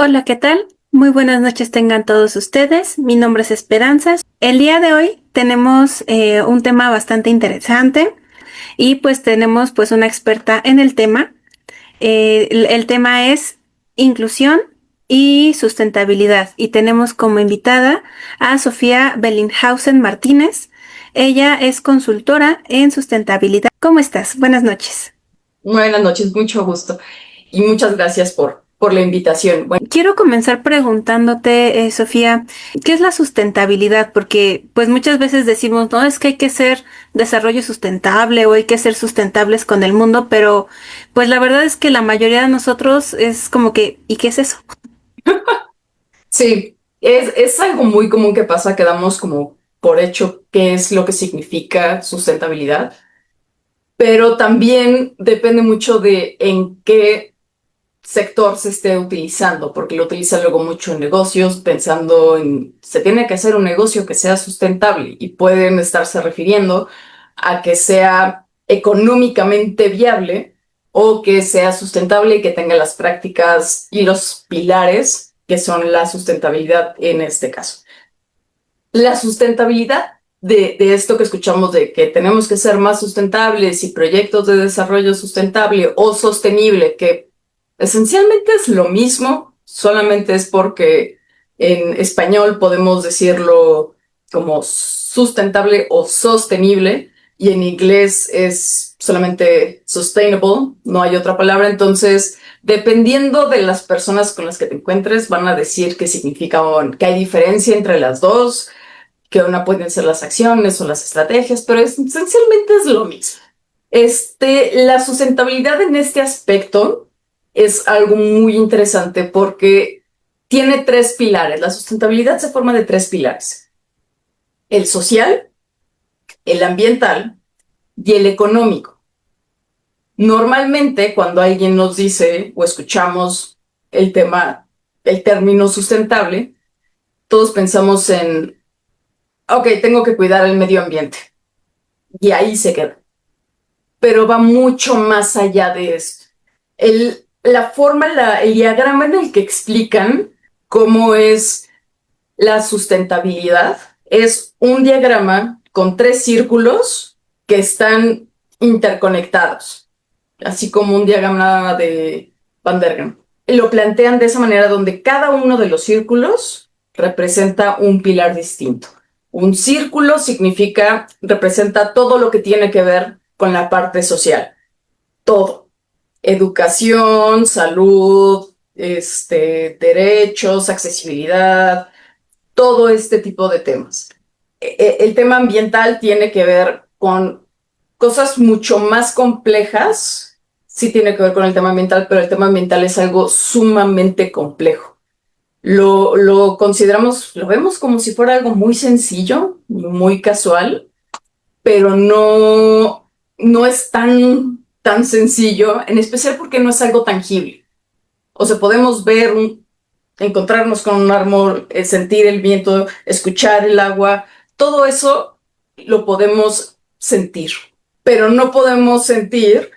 Hola, ¿qué tal? Muy buenas noches tengan todos ustedes. Mi nombre es Esperanzas. El día de hoy tenemos un tema bastante interesante y pues tenemos pues una experta en el tema. El tema es inclusión y sustentabilidad y tenemos como invitada a Sofía Bellinghausen Martínez. Ella es consultora en sustentabilidad. ¿Cómo estás? Buenas noches. Buenas noches, mucho gusto y muchas gracias por la invitación. Bueno, Quiero comenzar preguntándote, Sofía, ¿qué es la sustentabilidad? Porque pues muchas veces decimos, no, es que hay que ser desarrollo sustentable o hay que ser sustentables con el mundo, pero pues la verdad es que la mayoría de nosotros es como que, ¿y qué es eso? sí, es algo muy común que pasa, que damos como por hecho qué es lo que significa sustentabilidad, pero también depende mucho de en qué sector se esté utilizando, porque lo utilizan luego mucho en negocios, pensando en, se tiene que hacer un negocio que sea sustentable y pueden estarse refiriendo a que sea económicamente viable o que sea sustentable y que tenga las prácticas y los pilares que son la sustentabilidad en este caso. La sustentabilidad de esto que escuchamos de que tenemos que ser más sustentables y proyectos de desarrollo sustentable o sostenible, que esencialmente es lo mismo, solamente es porque en español podemos decirlo como sustentable o sostenible y en inglés es solamente sustainable, no hay otra palabra. Entonces, dependiendo de las personas con las que te encuentres, van a decir qué significa, que hay diferencia entre las dos, que una pueden ser las acciones o las estrategias, pero esencialmente es lo mismo. La sustentabilidad en este aspecto es algo muy interesante porque tiene tres pilares. La sustentabilidad se forma de tres pilares: el social, el ambiental y el económico. Normalmente, cuando alguien nos dice o escuchamos el tema, el término sustentable, todos pensamos en, ok, tengo que cuidar el medio ambiente. Y ahí se queda. Pero va mucho más allá de esto. La forma, el diagrama en el que explican cómo es la sustentabilidad es un diagrama con tres círculos que están interconectados, así como un diagrama de Van der Graaf. Lo plantean de esa manera, donde cada uno de los círculos representa un pilar distinto. Un círculo representa todo lo que tiene que ver con la parte social. Todo. Educación, salud, derechos, accesibilidad, todo este tipo de temas. El tema ambiental tiene que ver con cosas mucho más complejas. Sí tiene que ver con el tema ambiental, pero el tema ambiental es algo sumamente complejo. Lo consideramos, lo vemos como si fuera algo muy sencillo, muy casual, pero no es tan sencillo, en especial porque no es algo tangible. O sea, podemos ver, encontrarnos con un árbol, sentir el viento, escuchar el agua, todo eso lo podemos sentir, pero no podemos sentir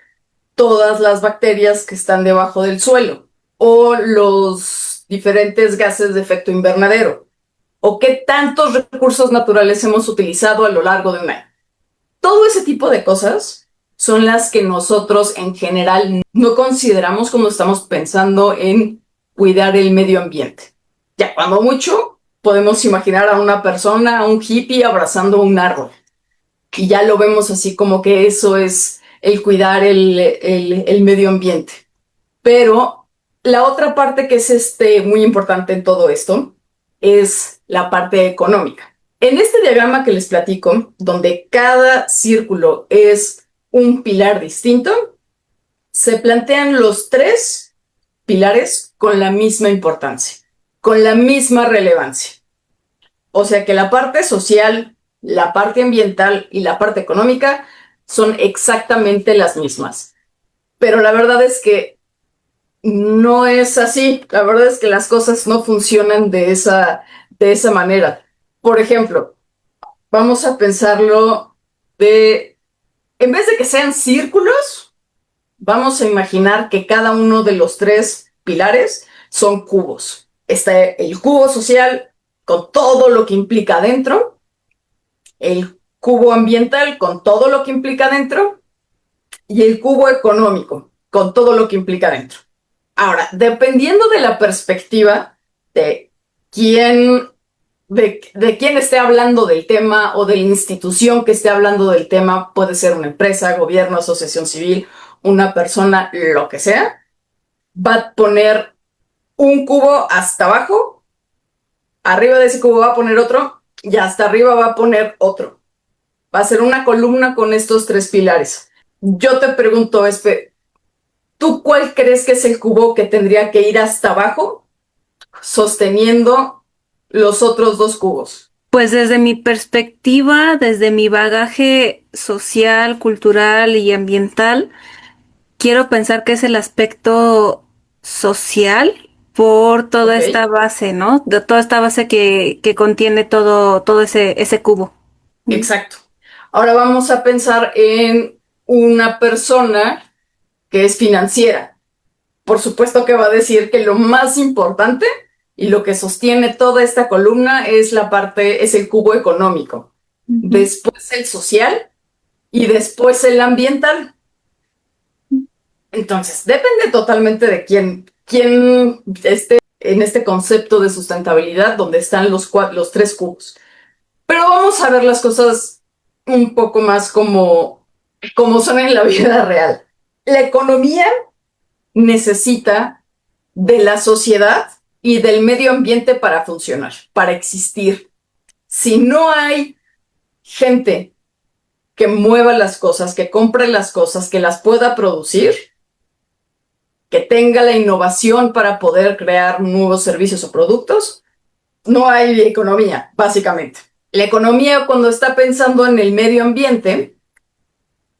todas las bacterias que están debajo del suelo o los diferentes gases de efecto invernadero o qué tantos recursos naturales hemos utilizado a lo largo de un año. Todo ese tipo de cosas son las que nosotros en general no consideramos cuando estamos pensando en cuidar el medio ambiente. Ya cuando mucho podemos imaginar a una persona, a un hippie abrazando un árbol, y ya lo vemos así como que eso es el cuidar el medio ambiente. Pero la otra parte que es muy importante en todo esto es la parte económica. En este diagrama que les platico, donde cada círculo es un pilar distinto, se plantean los tres pilares con la misma importancia, con la misma relevancia. O sea que la parte social, la parte ambiental y la parte económica son exactamente las mismas. Pero la verdad es que no es así. La verdad es que las cosas no funcionan de esa manera. Por ejemplo, vamos a pensarlo en vez de que sean círculos, vamos a imaginar que cada uno de los tres pilares son cubos. Está el cubo social con todo lo que implica dentro, el cubo ambiental con todo lo que implica dentro y el cubo económico con todo lo que implica dentro. Ahora, dependiendo de la perspectiva de quién, de quién esté hablando del tema o de la institución que esté hablando del tema, puede ser una empresa, gobierno, asociación civil, una persona, lo que sea, va a poner un cubo hasta abajo, arriba de ese cubo va a poner otro y hasta arriba va a poner otro. Va a ser una columna con estos tres pilares. Yo te pregunto, ¿tú cuál crees que es el cubo que tendría que ir hasta abajo sosteniendo los otros dos cubos? Pues desde mi perspectiva, desde mi bagaje social, cultural y ambiental, quiero pensar que es el aspecto social por toda Ok, esta base, ¿no? De toda esta base que contiene todo ese cubo. exacto. Ahora vamos a pensar en una persona que es financiera. Por supuesto que va a decir que lo más importante y lo que sostiene toda esta columna es el cubo económico, Ujú. después el social y después el ambiental. Entonces, depende totalmente de quién esté en este concepto de sustentabilidad donde están los tres cubos. Pero vamos a ver las cosas un poco más como son en la vida real. La economía necesita de la sociedad y del medio ambiente para funcionar, para existir. Si no hay gente que mueva las cosas, que compre las cosas, que las pueda producir, que tenga la innovación para poder crear nuevos servicios o productos, no hay economía, básicamente. La economía, cuando está pensando en el medio ambiente,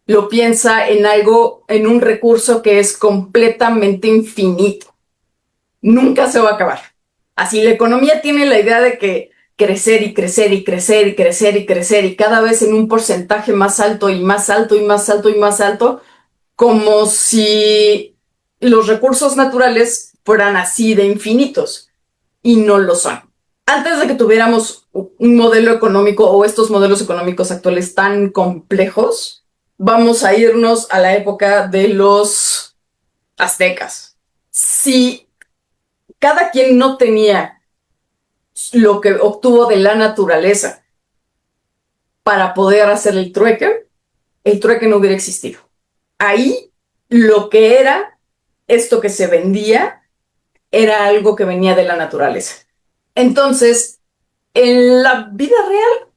lo piensa en algo, en un recurso que es completamente infinito. Nunca se va a acabar. Así la economía tiene la idea de que crecer y crecer y crecer y crecer y crecer y cada vez en un porcentaje más alto y más alto y más alto y más alto, como si los recursos naturales fueran así de infinitos y no lo son. Antes de que tuviéramos un modelo económico o estos modelos económicos actuales tan complejos, vamos a irnos a la época de los aztecas. Si cada quien no tenía lo que obtuvo de la naturaleza para poder hacer el trueque no hubiera existido. Ahí lo que era esto que se vendía era algo que venía de la naturaleza. Entonces, en la vida real,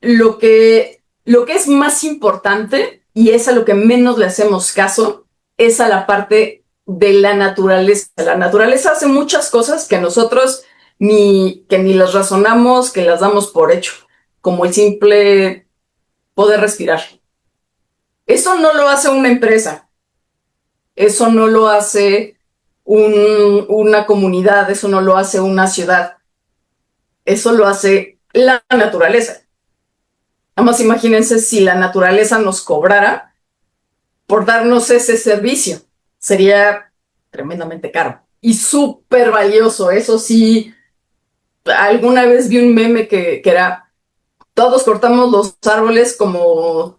lo que es más importante y es a lo que menos le hacemos caso es a la parte de la naturaleza. La naturaleza hace muchas cosas que nosotros ni las razonamos, que las damos por hecho, como el simple poder respirar. Eso no lo hace una empresa, eso no lo hace una comunidad, eso no lo hace una ciudad, eso lo hace la naturaleza. Nada más imagínense si la naturaleza nos cobrara por darnos ese servicio. Sería tremendamente caro y súper valioso. Eso sí, alguna vez vi un meme que era, todos cortamos los árboles como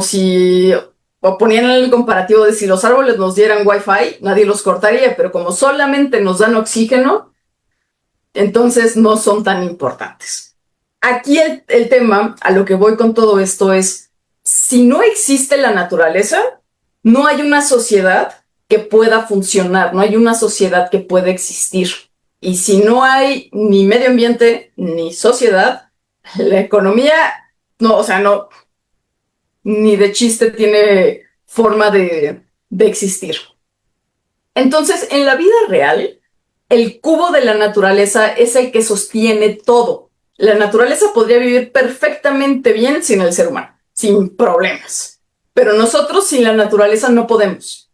si, o ponían el comparativo de si los árboles nos dieran wifi, nadie los cortaría, pero como solamente nos dan oxígeno, entonces no son tan importantes. Aquí el tema, a lo que voy con todo esto es, si no existe la naturaleza, no hay una sociedad que pueda funcionar, no hay una sociedad que pueda existir. Y si no hay ni medio ambiente ni sociedad, la economía, no, o sea, no, ni de chiste tiene forma de existir. Entonces, en la vida real, el cubo de la naturaleza es el que sostiene todo. La naturaleza podría vivir perfectamente bien sin el ser humano, sin problemas. Pero nosotros sin la naturaleza no podemos.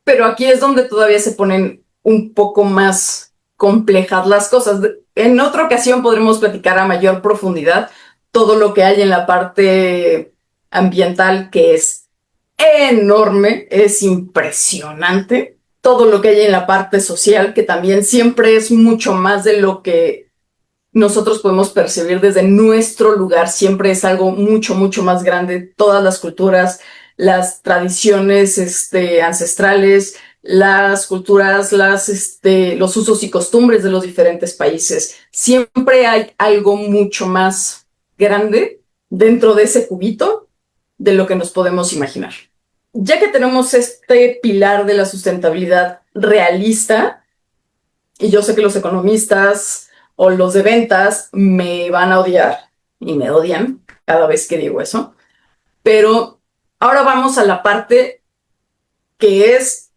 Pero aquí es donde todavía se ponen un poco más complejas las cosas. En otra ocasión podremos platicar a mayor profundidad todo lo que hay en la parte ambiental, que es enorme, es impresionante. todo lo que hay en la parte social, que también siempre es mucho más de lo que nosotros podemos percibir desde nuestro lugar, siempre es algo mucho, mucho más grande. Todas las culturas, las tradiciones ancestrales, las culturas, los usos y costumbres de los diferentes países. Siempre hay algo mucho más grande dentro de ese cubito de lo que nos podemos imaginar. Ya que tenemos este pilar de la sustentabilidad realista, y yo sé que los economistas o los de ventas me van a odiar y me odian cada vez que digo eso, pero ahora vamos a la parte que es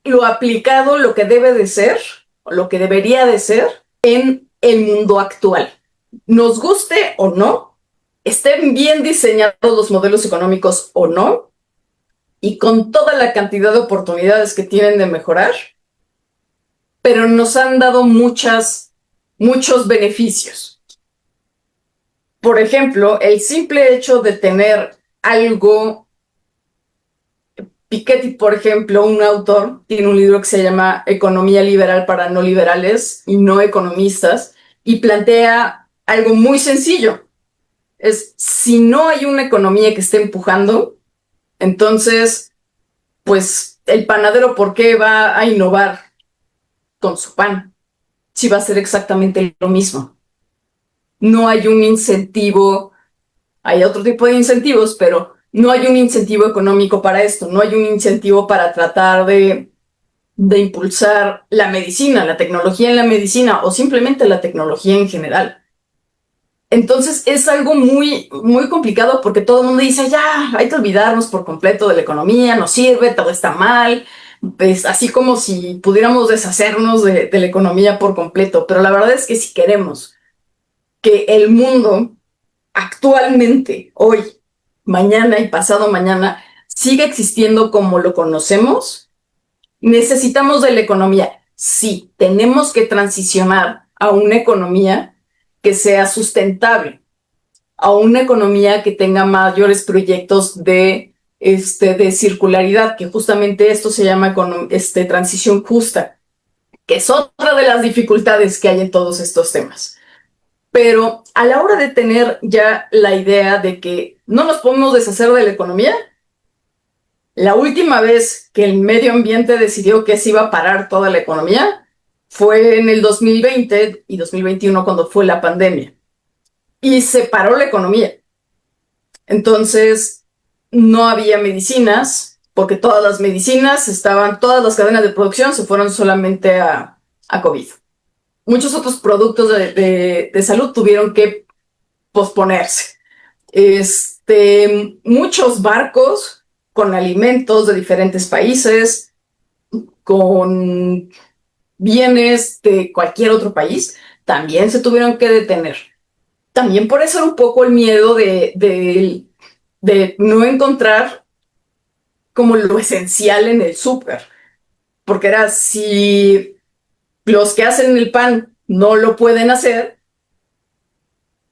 lo aplicado, lo que debe de ser, o lo que debería de ser en el mundo actual. Nos guste o no, estén bien diseñados los modelos económicos o no, y con toda la cantidad de oportunidades que tienen de mejorar, pero nos han dado muchos beneficios. Por ejemplo, el simple hecho de tener algo. Piketty, por ejemplo, un autor, tiene un libro que se llama Economía liberal para no liberales y no economistas, y plantea algo muy sencillo. Es, si no hay una economía que esté empujando, entonces, pues, el panadero, ¿por qué va a innovar con su pan? Si va a ser exactamente lo mismo. No hay un incentivo, hay otro tipo de incentivos, pero no hay un incentivo económico para esto, no hay un incentivo para tratar de impulsar la medicina, la tecnología en la medicina o simplemente la tecnología en general. Entonces es algo muy, muy complicado porque todo el mundo dice, ya, hay que olvidarnos por completo de la economía, no sirve, todo está mal, pues así como si pudiéramos deshacernos de la economía por completo. Pero la verdad es que si queremos que el mundo actualmente, hoy, mañana y pasado mañana, siga existiendo como lo conocemos, necesitamos de la economía. Sí, tenemos que transicionar a una economía que sea sustentable, a una economía que tenga mayores proyectos de circularidad, que justamente esto se llama transición justa, que es otra de las dificultades que hay en todos estos temas. Pero a la hora de tener ya la idea de que no nos podemos deshacer de la economía, la última vez que el medio ambiente decidió que se iba a parar toda la economía fue en el 2020 y 2021 cuando fue la pandemia. Y se paró la economía. Entonces, no había medicinas, porque todas las medicinas todas las cadenas de producción se fueron solamente a COVID. Muchos otros productos de salud tuvieron que posponerse. Muchos barcos con alimentos de diferentes países, con bienes de cualquier otro país, también se tuvieron que detener. También por eso era un poco el miedo de no encontrar como lo esencial en el súper, porque era si los que hacen el pan no lo pueden hacer,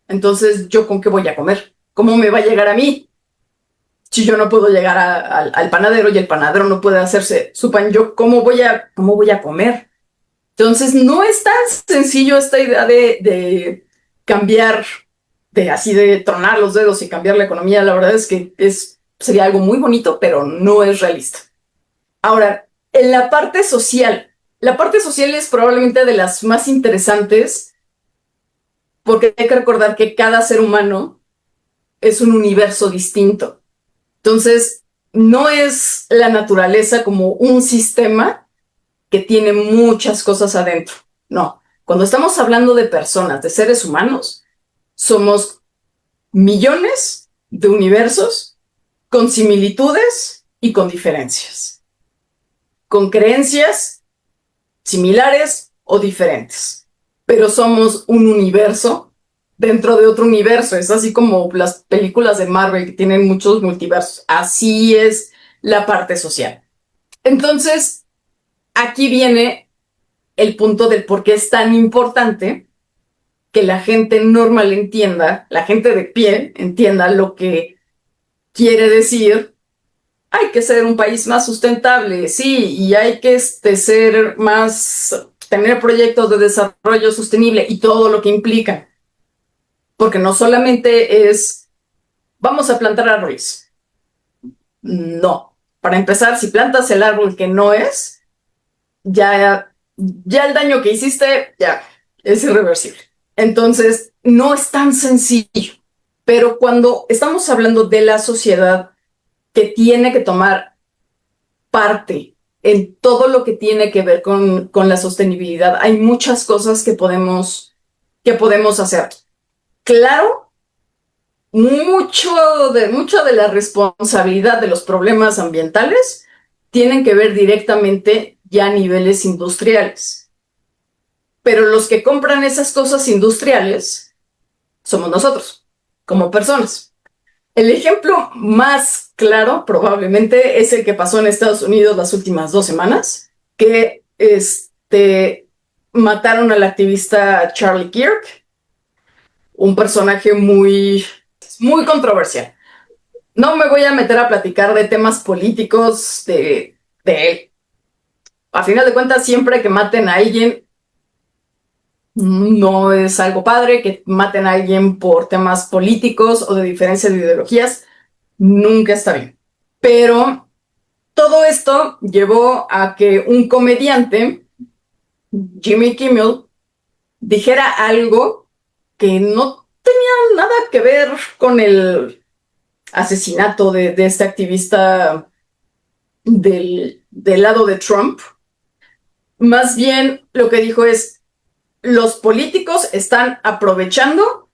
entonces yo con qué voy a comer, cómo me va a llegar a mí si yo no puedo llegar al panadero y el panadero no puede hacerse su pan, yo cómo voy a comer. Entonces no es tan sencillo esta idea de cambiar, de tronar los dedos y cambiar la economía. La verdad es que sería algo muy bonito, pero no es realista. Ahora, en la parte social es probablemente de las más interesantes porque hay que recordar que cada ser humano es un universo distinto. Entonces, no es la naturaleza como un sistema que tiene muchas cosas adentro. No, cuando estamos hablando de personas, de seres humanos, somos millones de universos con similitudes y con diferencias, con creencias similares o diferentes, pero somos un universo dentro de otro universo. Es así como las películas de Marvel que tienen muchos multiversos. Así es la parte social. Entonces, aquí viene el punto del por qué es tan importante que la gente normal entienda, la gente de pie entienda lo que quiere decir hay que ser un país más sustentable, sí, y hay que ser más, tener proyectos de desarrollo sostenible y todo lo que implica. Porque no solamente es, vamos a plantar árboles. No. Para empezar, si plantas el árbol que no es, ya el daño que hiciste, ya, es irreversible. Entonces, no es tan sencillo. Pero cuando estamos hablando de la sociedad que tiene que tomar parte en todo lo que tiene que ver con la sostenibilidad, hay muchas cosas que podemos hacer. Claro, mucha de la responsabilidad de los problemas ambientales tienen que ver directamente ya a niveles industriales. Pero los que compran esas cosas industriales somos nosotros, como personas. El ejemplo más claro probablemente es el que pasó en Estados Unidos las últimas 2 semanas, que mataron al activista Charlie Kirk, un personaje muy controversial. No me voy a meter a platicar de temas políticos de él. A final de cuentas, siempre que maten a alguien, no es algo padre. Que maten a alguien por temas políticos o de diferencia de ideologías, nunca está bien. Pero todo esto llevó a que un comediante, Jimmy Kimmel, dijera algo que no tenía nada que ver con el asesinato de este activista del lado de Trump. Más bien lo que dijo es: los políticos están aprovechando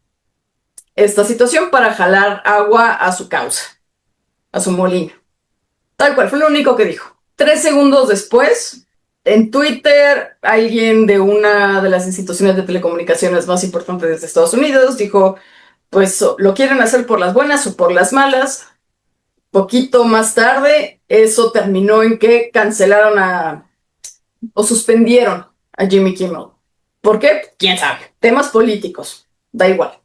esta situación para jalar agua a su causa, a su molino. Tal cual, fue lo único que dijo. 3 segundos después, en Twitter, alguien de una de las instituciones de telecomunicaciones más importantes de Estados Unidos dijo: pues lo quieren hacer por las buenas o por las malas. Poquito más tarde, eso terminó en que cancelaron o suspendieron a Jimmy Kimmel. ¿Por qué? ¿Quién sabe? Temas políticos, da igual.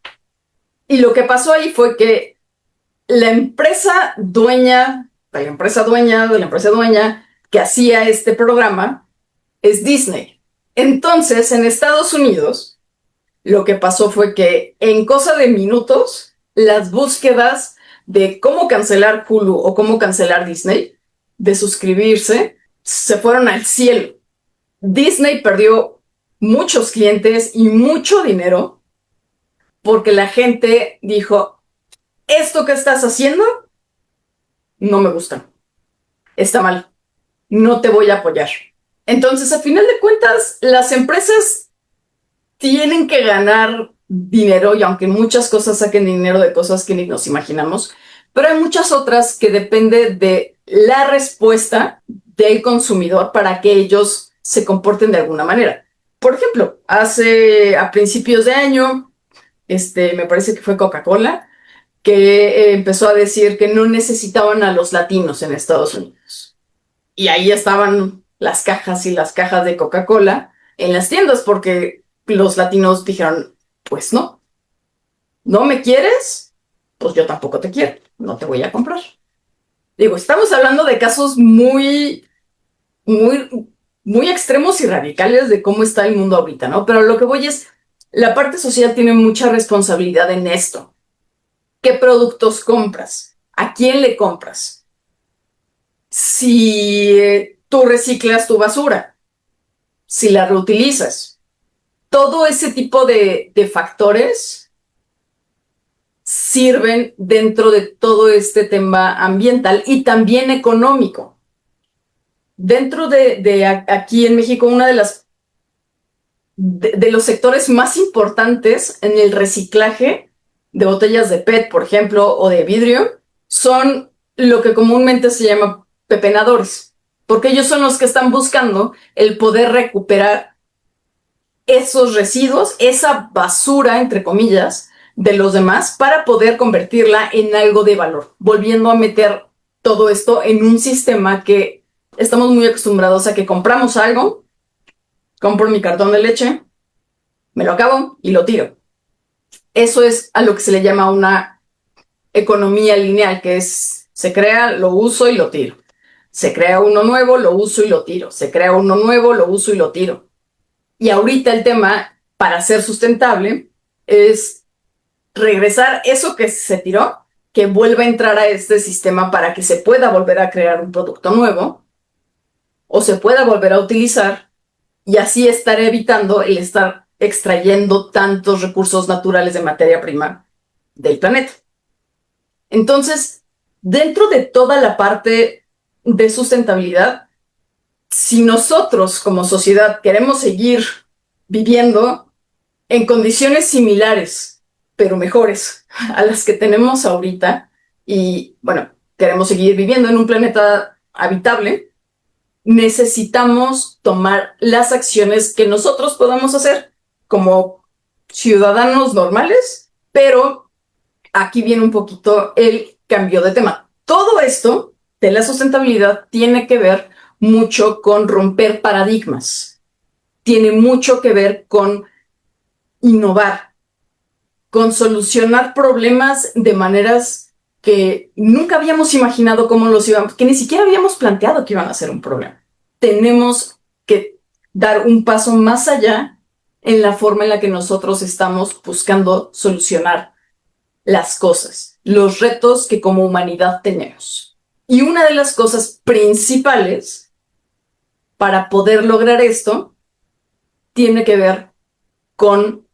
Y lo que pasó ahí fue que la empresa dueña que hacía este programa es Disney. Entonces, en Estados Unidos, lo que pasó fue que en cosa de minutos, las búsquedas de cómo cancelar Hulu o cómo cancelar Disney, de suscribirse, se fueron al cielo. Disney perdió muchos clientes y mucho dinero porque la gente dijo: esto que estás haciendo no me gusta, está mal, no te voy a apoyar. Entonces, a final de cuentas, las empresas tienen que ganar dinero, y aunque muchas cosas saquen dinero de cosas que ni nos imaginamos, pero hay muchas otras que dependen de la respuesta del consumidor para que ellos se comporten de alguna manera. Por ejemplo, a principios de año, me parece que fue Coca-Cola, que empezó a decir que no necesitaban a los latinos en Estados Unidos. Y ahí estaban las cajas y las cajas de Coca-Cola en las tiendas, porque los latinos dijeron: pues no me quieres, pues yo tampoco te quiero, no te voy a comprar. Digo, estamos hablando de casos muy extremos y radicales de cómo está el mundo ahorita, ¿no? Pero lo que voy es, la parte social tiene mucha responsabilidad en esto. ¿Qué productos compras? ¿A quién le compras? Si tú reciclas tu basura, si la reutilizas, todo ese tipo de factores sirven dentro de todo este tema ambiental y también económico. Dentro de aquí en México, una de los sectores más importantes en el reciclaje de botellas de PET, por ejemplo, o de vidrio, son lo que comúnmente se llama pepenadores, porque ellos son los que están buscando el poder recuperar esos residuos, esa basura, entre comillas, de los demás, para poder convertirla en algo de valor, volviendo a meter todo esto en un sistema que estamos muy acostumbrados a que compramos algo, compro mi cartón de leche, me lo acabo y lo tiro. Eso es a lo que se le llama una economía lineal, que es Se crea, lo uso y lo tiro. Se crea uno nuevo, lo uso y lo tiro. Se crea uno nuevo, lo uso y lo tiro. Y ahorita el tema, para ser sustentable, es regresar eso que se tiró, que vuelva a entrar a este sistema para que se pueda volver a crear un producto nuevo o se pueda volver a utilizar, y así estar evitando el estar extrayendo tantos recursos naturales de materia prima del planeta. Entonces, dentro de toda la parte de sustentabilidad, si nosotros como sociedad queremos seguir viviendo en condiciones similares, pero mejores a las que tenemos ahorita, y bueno, queremos seguir viviendo en un planeta habitable, necesitamos tomar las acciones que nosotros podamos hacer como ciudadanos normales, pero aquí viene un poquito el cambio de tema. Todo esto de la sustentabilidad tiene que ver mucho con romper paradigmas, tiene mucho que ver con innovar, con solucionar problemas de maneras que nunca habíamos imaginado cómo los íbamos, que ni siquiera habíamos planteado que iban a ser un problema. Tenemos que dar un paso más allá en la forma en la que nosotros estamos buscando solucionar las cosas, los retos que como humanidad tenemos. Y una de las cosas principales para poder lograr esto tiene que ver con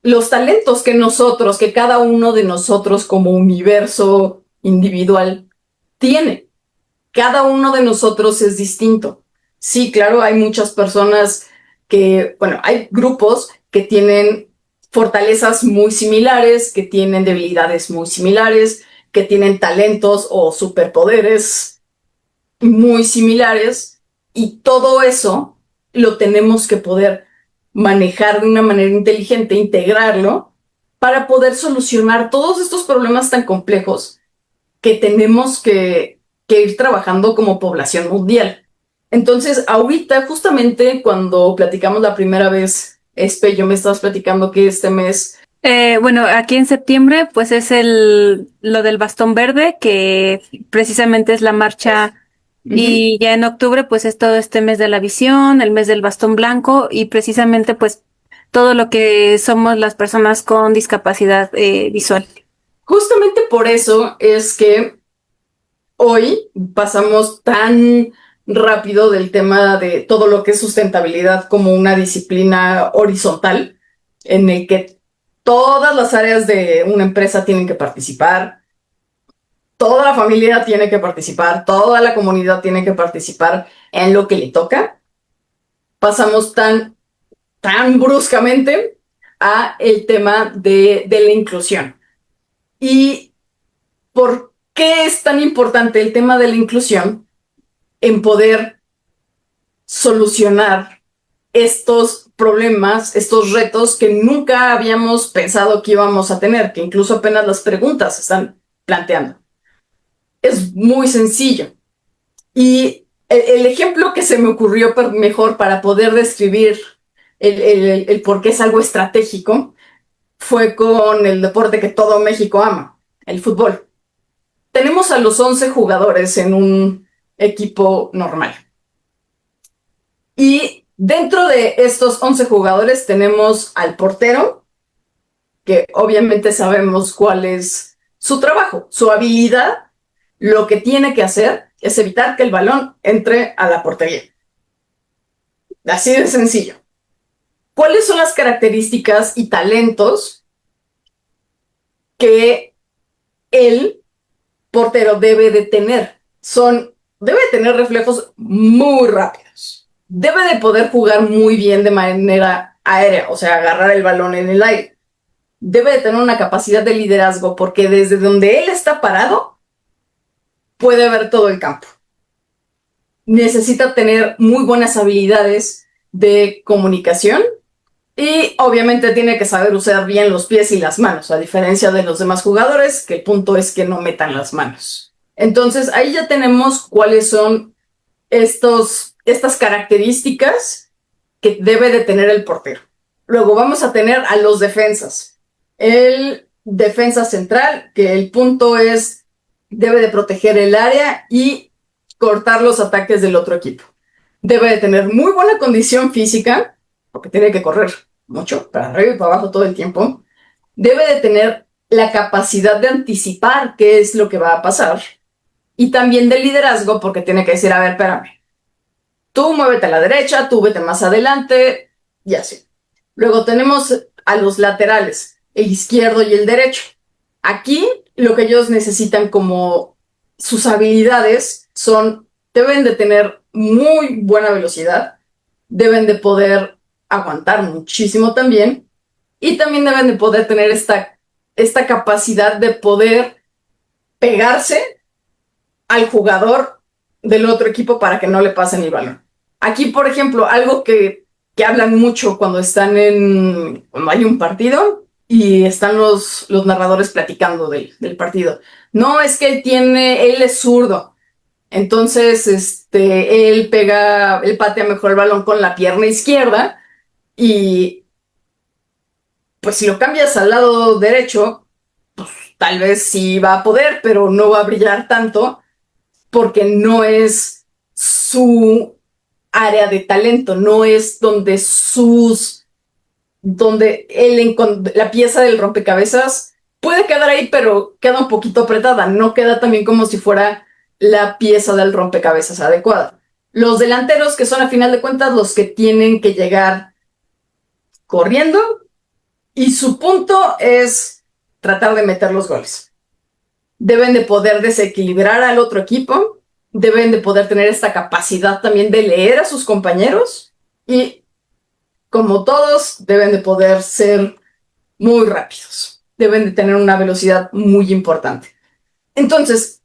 los talentos que cada uno de nosotros como universo individual tiene. Cada uno de nosotros es distinto. Sí, claro, hay muchas personas hay grupos que tienen fortalezas muy similares, que tienen debilidades muy similares, que tienen talentos o superpoderes muy similares, y todo eso lo tenemos que poder manejar de una manera inteligente, integrarlo, para poder solucionar todos estos problemas tan complejos que tenemos que ir trabajando como población mundial. Entonces, ahorita, justamente cuando platicamos la primera vez, yo me estabas platicando que este mes... Bueno, aquí en septiembre, pues es lo del bastón verde, que precisamente es la marcha. Y ya en octubre, pues es todo este mes de la visión, el mes del bastón blanco y precisamente, pues todo lo que somos las personas con discapacidad visual. Justamente por eso es que hoy pasamos tan rápido del tema de todo lo que es sustentabilidad como una disciplina horizontal en el que todas las áreas de una empresa tienen que participar, toda la familia tiene que participar, toda la comunidad tiene que participar en lo que le toca. Pasamos tan bruscamente a el tema de la inclusión. ¿Y por qué es tan importante el tema de la inclusión en poder solucionar estos problemas, estos retos que nunca habíamos pensado que íbamos a tener, que incluso apenas las preguntas se están planteando? Es muy sencillo. Y el ejemplo que se me ocurrió mejor para poder describir el por qué es algo estratégico fue con el deporte que todo México ama, el fútbol. Tenemos a los 11 jugadores en un equipo normal. Y dentro de estos 11 jugadores tenemos al portero, que obviamente sabemos cuál es su trabajo, su habilidad. Lo que tiene que hacer es evitar que el balón entre a la portería. Así de sencillo. ¿Cuáles son las características y talentos que el portero debe de tener? Debe tener reflejos muy rápidos. Debe de poder jugar muy bien de manera aérea, o sea, agarrar el balón en el aire. Debe de tener una capacidad de liderazgo, porque desde donde él está parado puede ver todo el campo. Necesita tener muy buenas habilidades de comunicación y obviamente tiene que saber usar bien los pies y las manos, a diferencia de los demás jugadores, que el punto es que no metan las manos. Entonces ahí ya tenemos cuáles son estas características que debe de tener el portero. Luego vamos a tener a los defensas. El defensa central, que el punto es debe de proteger el área y cortar los ataques del otro equipo. Debe de tener muy buena condición física, porque tiene que correr mucho, para arriba y para abajo todo el tiempo. Debe de tener la capacidad de anticipar qué es lo que va a pasar. Y también de liderazgo, porque tiene que decir, a ver, espérame, tú muévete a la derecha, tú vete más adelante, y así. Luego tenemos a los laterales, el izquierdo y el derecho. Aquí lo que ellos necesitan como sus habilidades son, deben de tener muy buena velocidad, deben de poder aguantar muchísimo también, y también deben de poder tener esta capacidad de poder pegarse al jugador del otro equipo para que no le pasen el balón. Aquí, por ejemplo, algo que hablan mucho cuando cuando hay un partido y están los narradores platicando del partido. No, es que él es zurdo. Entonces, él patea mejor el balón con la pierna izquierda y pues si lo cambias al lado derecho, pues tal vez sí va a poder, pero no va a brillar tanto porque no es su área de talento, no es la pieza del rompecabezas puede quedar ahí, pero queda un poquito apretada, no queda también como si fuera la pieza del rompecabezas adecuada. Los delanteros, que son a final de cuentas los que tienen que llegar corriendo, y su punto es tratar de meter los goles. Deben de poder desequilibrar al otro equipo, deben de poder tener esta capacidad también de leer a sus compañeros y, como todos, deben de poder ser muy rápidos. Deben de tener una velocidad muy importante. Entonces,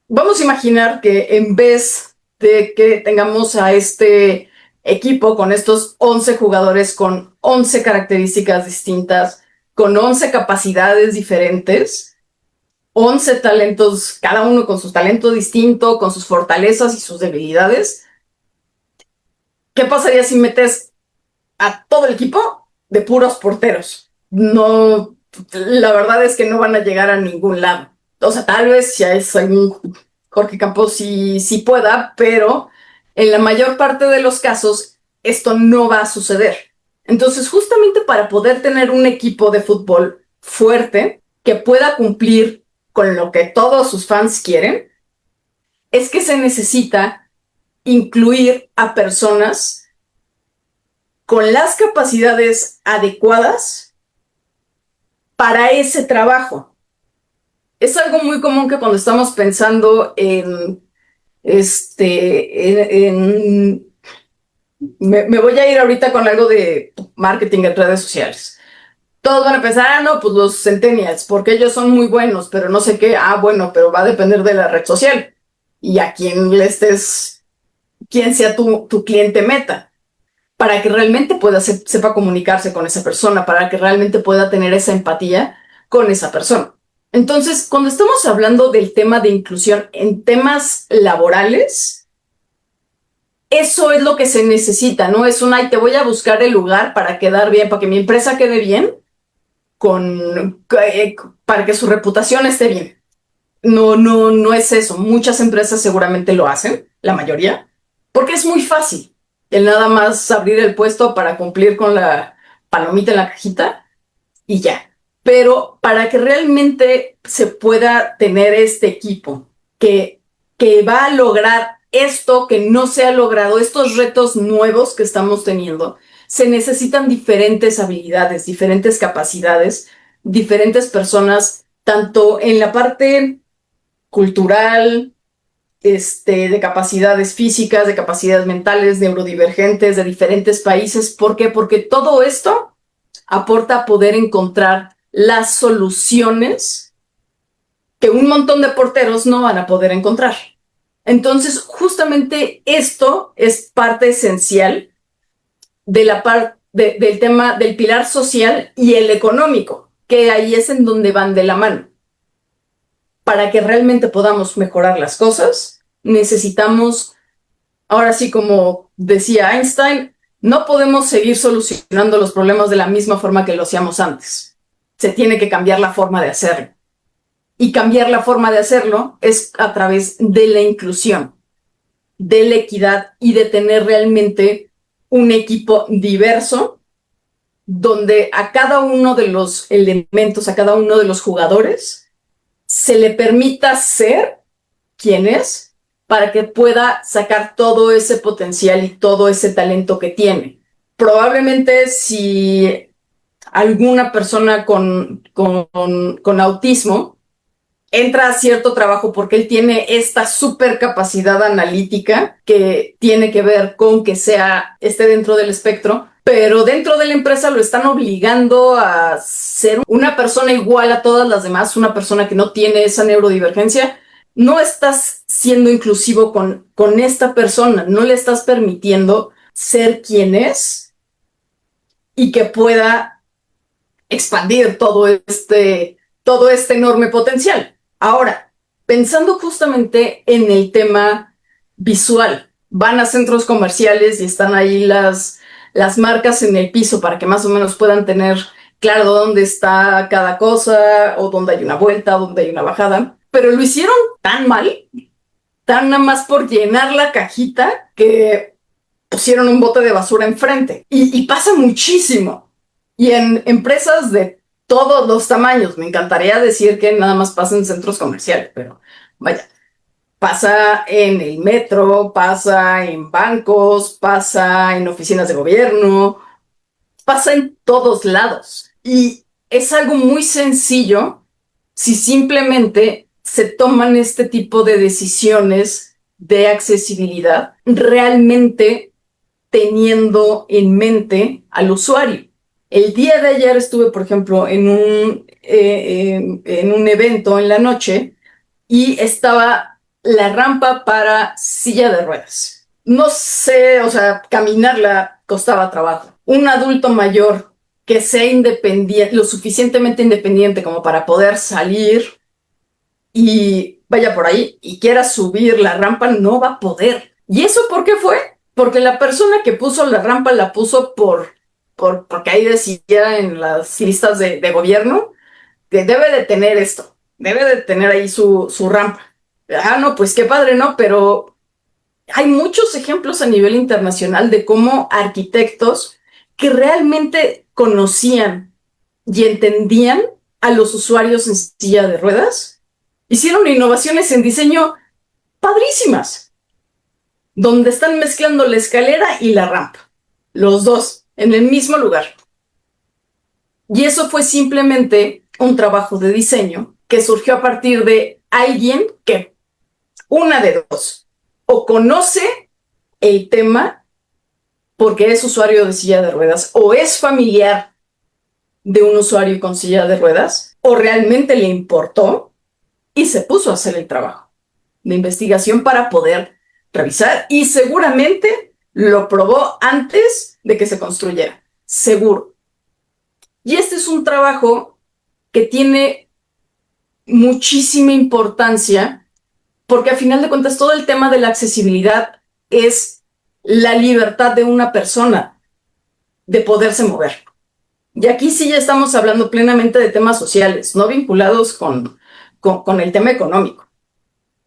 vamos a imaginar que en vez de que tengamos a este equipo con estos 11 jugadores con 11 características distintas, con 11 capacidades diferentes, 11 talentos, cada uno con su talento distinto, con sus fortalezas y sus debilidades. ¿Qué pasaría si metes a todo el equipo de puros porteros? No, la verdad es que no van a llegar a ningún lado. O sea, tal vez si es algún Jorge Campos sí pueda, pero en la mayor parte de los casos esto no va a suceder. Entonces, justamente para poder tener un equipo de fútbol fuerte que pueda cumplir con lo que todos sus fans quieren, es que se necesita incluir a personas con las capacidades adecuadas para ese trabajo. Es algo muy común que cuando estamos pensando me voy a ir ahorita con algo de marketing en redes sociales. Todos van a pensar, no, pues los centennials, porque ellos son muy buenos, pero no sé qué. Bueno, pero va a depender de la red social y a quién quién sea tu cliente meta, para que realmente sepa comunicarse con esa persona, para que realmente pueda tener esa empatía con esa persona. Entonces, cuando estamos hablando del tema de inclusión en temas laborales, eso es lo que se necesita, no es te voy a buscar el lugar para quedar bien, para que mi empresa quede bien, para que su reputación esté bien. No es eso. Muchas empresas seguramente lo hacen, la mayoría, porque es muy fácil el nada más abrir el puesto para cumplir con la palomita en la cajita y ya. Pero para que realmente se pueda tener este equipo que va a lograr esto que no se ha logrado, estos retos nuevos que estamos teniendo, se necesitan diferentes habilidades, diferentes capacidades, diferentes personas, tanto en la parte cultural, de capacidades físicas, de capacidades mentales, neurodivergentes, de diferentes países. ¿Por qué? Porque todo esto aporta a poder encontrar las soluciones que un montón de porteros no van a poder encontrar. Entonces, justamente esto es parte esencial del tema del pilar social y el económico, que ahí es en donde van de la mano. Para que realmente podamos mejorar las cosas, necesitamos, ahora sí, como decía Einstein, no podemos seguir solucionando los problemas de la misma forma que lo hacíamos antes. Se tiene que cambiar la forma de hacerlo. Y cambiar la forma de hacerlo es a través de la inclusión, de la equidad y de tener realmente un equipo diverso donde a cada uno de los elementos, a cada uno de los jugadores, se le permita ser quien es para que pueda sacar todo ese potencial y todo ese talento que tiene. Probablemente si alguna persona con autismo entra a cierto trabajo porque él tiene esta super capacidad analítica que tiene que ver con que esté dentro del espectro, pero dentro de la empresa lo están obligando a ser una persona igual a todas las demás, una persona que no tiene esa neurodivergencia. No estás siendo inclusivo con esta persona, no le estás permitiendo ser quien es y que pueda expandir todo este enorme potencial. Ahora, pensando justamente en el tema visual, van a centros comerciales y están ahí las marcas en el piso para que más o menos puedan tener claro dónde está cada cosa o dónde hay una vuelta, dónde hay una bajada, pero lo hicieron tan mal, tan nada más por llenar la cajita que pusieron un bote de basura enfrente. Y pasa muchísimo. Y en empresas de todos los tamaños, me encantaría decir que nada más pasa en centros comerciales, pero vaya, pasa en el metro, pasa en bancos, pasa en oficinas de gobierno, pasa en todos lados. Y es algo muy sencillo si simplemente se toman este tipo de decisiones de accesibilidad realmente teniendo en mente al usuario. El día de ayer estuve, por ejemplo, en un evento en la noche y estaba la rampa para silla de ruedas. No sé, o sea, caminarla costaba trabajo. Un adulto mayor que sea independiente, lo suficientemente independiente como para poder salir y vaya por ahí y quiera subir la rampa, no va a poder. ¿Y eso por qué fue? Porque la persona que puso la rampa la puso porque ahí decía en las listas de gobierno que debe de tener esto, debe de tener ahí su rampa. Ah, no, pues qué padre, ¿no? Pero hay muchos ejemplos a nivel internacional de cómo arquitectos que realmente conocían y entendían a los usuarios en silla de ruedas hicieron innovaciones en diseño padrísimas, donde están mezclando la escalera y la rampa, los dos, en el mismo lugar. Y eso fue simplemente un trabajo de diseño que surgió a partir de alguien que, una de dos, o conoce el tema porque es usuario de silla de ruedas, o es familiar de un usuario con silla de ruedas, o realmente le importó y se puso a hacer el trabajo de investigación para poder revisar y seguramente lo probó antes de que se construyera, seguro. Y este es un trabajo que tiene muchísima importancia porque a final de cuentas todo el tema de la accesibilidad es la libertad de una persona de poderse mover. Y aquí sí ya estamos hablando plenamente de temas sociales, no vinculados con el tema económico.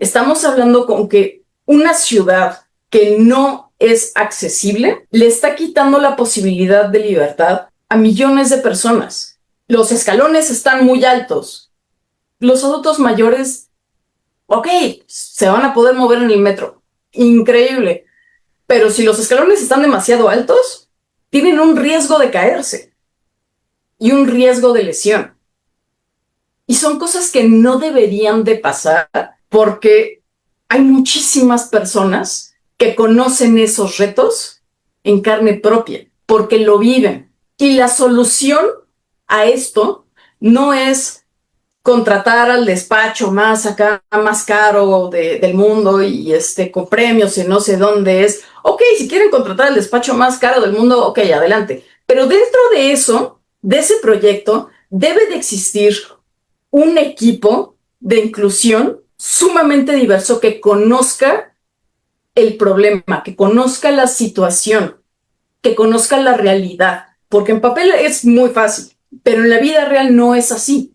Estamos hablando con que una ciudad que no es accesible le está quitando la posibilidad de libertad a millones de personas. Los escalones están muy altos. Los adultos mayores, ok, se van a poder mover en el metro. Increíble. Pero si los escalones están demasiado altos, tienen un riesgo de caerse y un riesgo de lesión. Y son cosas que no deberían de pasar porque hay muchísimas personas que conocen esos retos en carne propia, porque lo viven. Y la solución a esto no es contratar al despacho más acá, más caro del mundo y con premios y no sé dónde es. Ok, si quieren contratar al despacho más caro del mundo, ok, adelante. Pero dentro de eso, de ese proyecto, debe de existir un equipo de inclusión sumamente diverso que conozca el problema, que conozca la situación, que conozca la realidad. Porque en papel es muy fácil, pero en la vida real no es así.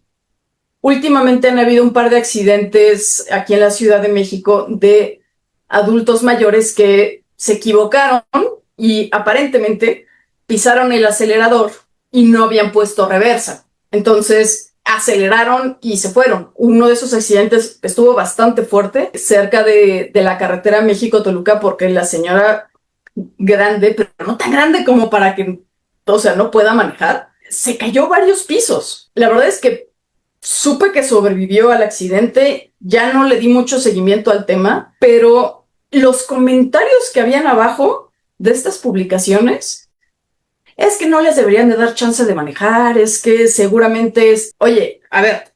últimamente han habido un par de accidentes aquí en la Ciudad de México de adultos mayores que se equivocaron y aparentemente pisaron el acelerador y no habían puesto reversa. Entonces aceleraron y se fueron. Uno de esos accidentes estuvo bastante fuerte cerca de la carretera México-Toluca porque la señora grande, pero no tan grande como para que, o sea, no pueda manejar, se cayó varios pisos. La verdad es que supe que sobrevivió al accidente, ya no le di mucho seguimiento al tema, pero los comentarios que habían abajo de estas publicaciones es que no les deberían de dar chance de manejar, es que seguramente es, oye, a ver,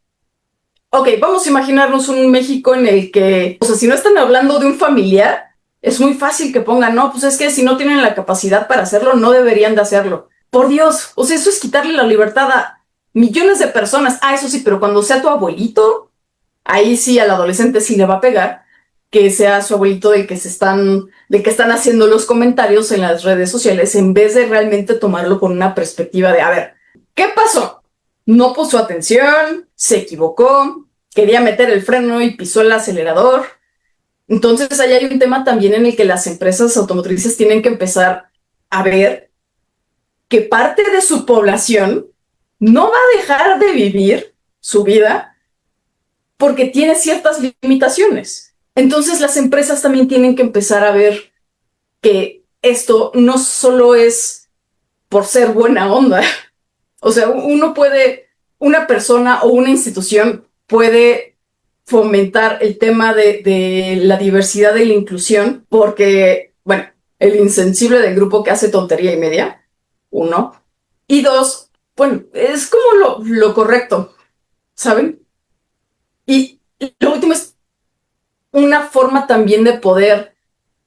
ok, vamos a imaginarnos un México en el que, o sea, si no están hablando de un familiar, es muy fácil que pongan, no, pues es que si no tienen la capacidad para hacerlo, no deberían de hacerlo. Por Dios, o sea, eso es quitarle la libertad a millones de personas. Ah, eso sí, pero cuando sea tu abuelito, ahí sí al adolescente sí le va a pegar que sea su abuelito del que están haciendo los comentarios en las redes sociales en vez de realmente tomarlo con una perspectiva de, a ver, ¿qué pasó? No puso atención, se equivocó, quería meter el freno y pisó el acelerador. Entonces ahí hay un tema también en el que las empresas automotrices tienen que empezar a ver que parte de su población no va a dejar de vivir su vida porque tiene ciertas limitaciones. Entonces las empresas también tienen que empezar a ver que esto no solo es por ser buena onda. O sea, una persona o una institución puede fomentar el tema de la diversidad y la inclusión porque, bueno, el insensible del grupo que hace tontería y media, uno. Y dos, bueno, es como lo correcto, ¿saben? Y lo último es una forma también de poder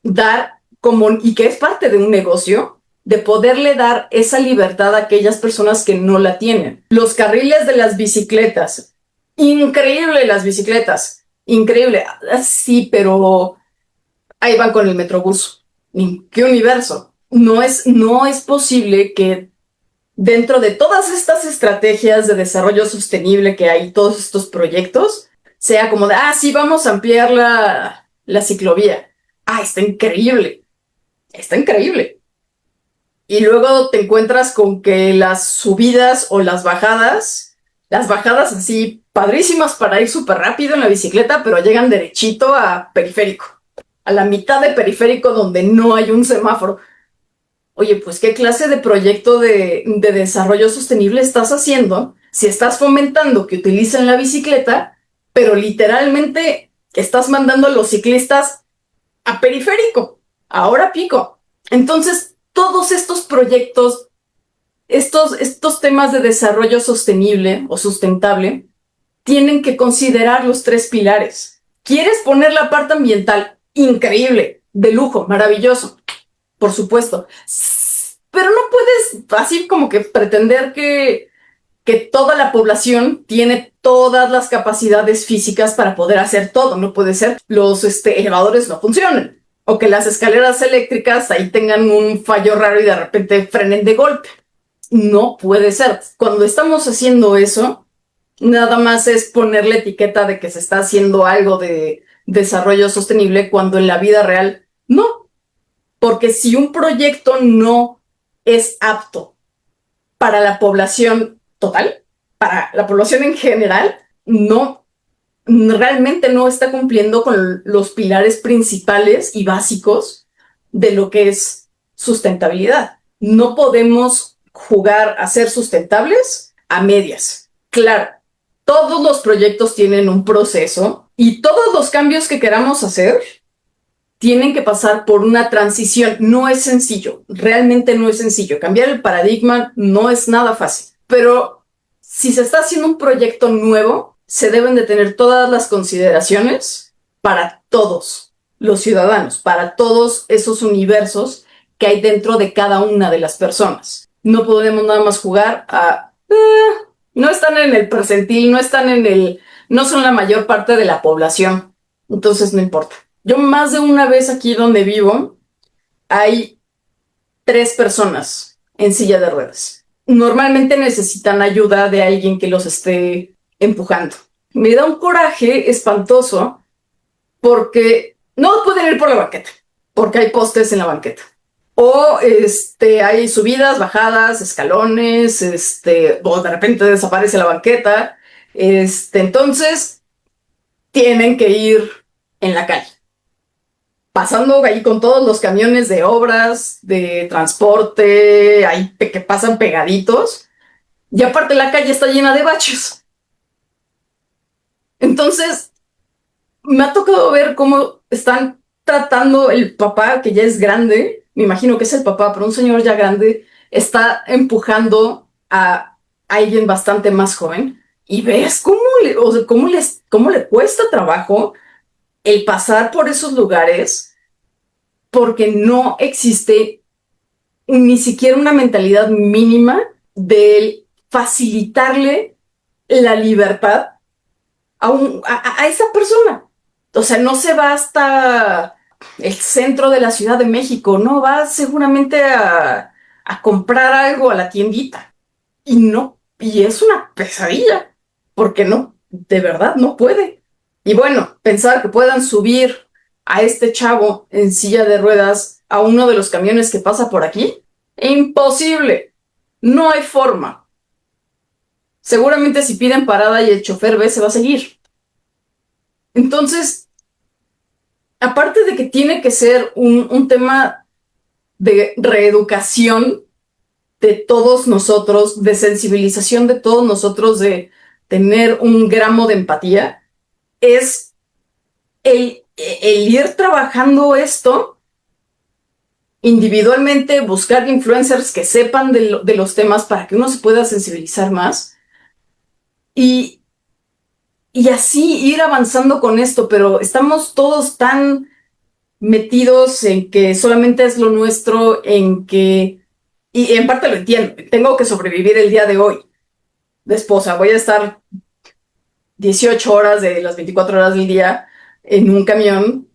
dar como, y que es parte de un negocio, de poderle dar esa libertad a aquellas personas que no la tienen. Los carriles de las bicicletas, increíble las bicicletas, increíble, sí, pero ahí van con el Metrobús. ¿Qué universo? No es posible que dentro de todas estas estrategias de desarrollo sostenible que hay, todos estos proyectos, sea como de, sí, vamos a ampliar la ciclovía. Está increíble. Está increíble. Y luego te encuentras con que las subidas o las bajadas así padrísimas para ir súper rápido en la bicicleta, pero llegan derechito a periférico, a la mitad de periférico donde no hay un semáforo. Oye, pues ¿qué clase de proyecto de desarrollo sostenible estás haciendo si estás fomentando que utilicen la bicicleta, pero literalmente estás mandando a los ciclistas a periférico, a hora pico? Entonces, todos estos proyectos, estos temas de desarrollo sostenible o sustentable, tienen que considerar los tres pilares. ¿Quieres poner la parte ambiental? Increíble, de lujo, maravilloso, por supuesto. Pero no puedes así como que pretender que toda la población tiene todas las capacidades físicas para poder hacer todo. No puede ser. Los elevadores no funcionan. O que las escaleras eléctricas ahí tengan un fallo raro y de repente frenen de golpe. No puede ser. Cuando estamos haciendo eso, nada más es poner la etiqueta de que se está haciendo algo de desarrollo sostenible cuando en la vida real no. Porque si un proyecto no es apto para la población total, para la población en general, realmente no está cumpliendo con los pilares principales y básicos de lo que es sustentabilidad. No podemos jugar a ser sustentables a medias. Claro, todos los proyectos tienen un proceso y todos los cambios que queramos hacer tienen que pasar por una transición. No es sencillo, realmente no es sencillo. Cambiar el paradigma no es nada fácil, pero si se está haciendo un proyecto nuevo, se deben de tener todas las consideraciones para todos los ciudadanos, para todos esos universos que hay dentro de cada una de las personas. No podemos nada más jugar a... no están en el percentil, no son la mayor parte de la población, entonces no importa. Yo más de una vez aquí donde vivo, hay 3 personas en silla de ruedas. Normalmente necesitan ayuda de alguien que los esté empujando. me da un coraje espantoso porque no pueden ir por la banqueta, porque hay postes en la banqueta. O hay subidas, bajadas, escalones, o de repente desaparece la banqueta. Entonces tienen que ir en la calle, pasando ahí con todos los camiones de obras, de transporte, ahí que pasan pegaditos. Y aparte la calle está llena de baches. Entonces, me ha tocado ver cómo están tratando el papá, que ya es grande, me imagino que es el papá, pero un señor ya grande, está empujando a alguien bastante más joven y ves cómo le cuesta trabajo el pasar por esos lugares porque no existe ni siquiera una mentalidad mínima de facilitarle la libertad a esa persona. O sea, no se va hasta el centro de la Ciudad de México, no va seguramente a comprar algo a la tiendita. Y no, y es una pesadilla, porque no, de verdad no puede. Y bueno, pensar que puedan subir a este chavo en silla de ruedas a uno de los camiones que pasa por aquí, imposible. No hay forma. Seguramente si piden parada y el chofer ve, se va a seguir. Entonces, aparte de que tiene que ser un tema de reeducación de todos nosotros, de sensibilización de todos nosotros, de tener un gramo de empatía, es el ir trabajando esto individualmente, buscar influencers que sepan de los temas para que uno se pueda sensibilizar más y, y así ir avanzando con esto, pero estamos todos tan metidos en que solamente es lo nuestro, en que, y en parte lo entiendo, tengo que sobrevivir el día de hoy de esposa, voy a estar 18 horas de las 24 horas del día en un camión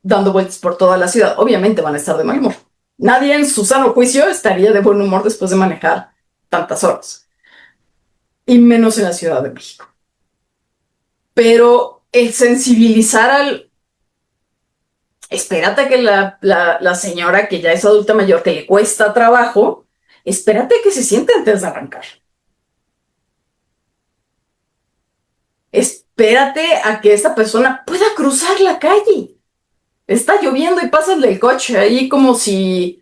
dando vueltas por toda la ciudad, obviamente van a estar de mal humor. Nadie en su sano juicio estaría de buen humor después de manejar tantas horas, y menos en la Ciudad de México. Pero el sensibilizar al, espérate que la señora que ya es adulta mayor, que le cuesta trabajo, espérate que se siente antes de arrancar. Espérate a que esta persona pueda cruzar la calle. Está lloviendo y pasas del coche ahí como si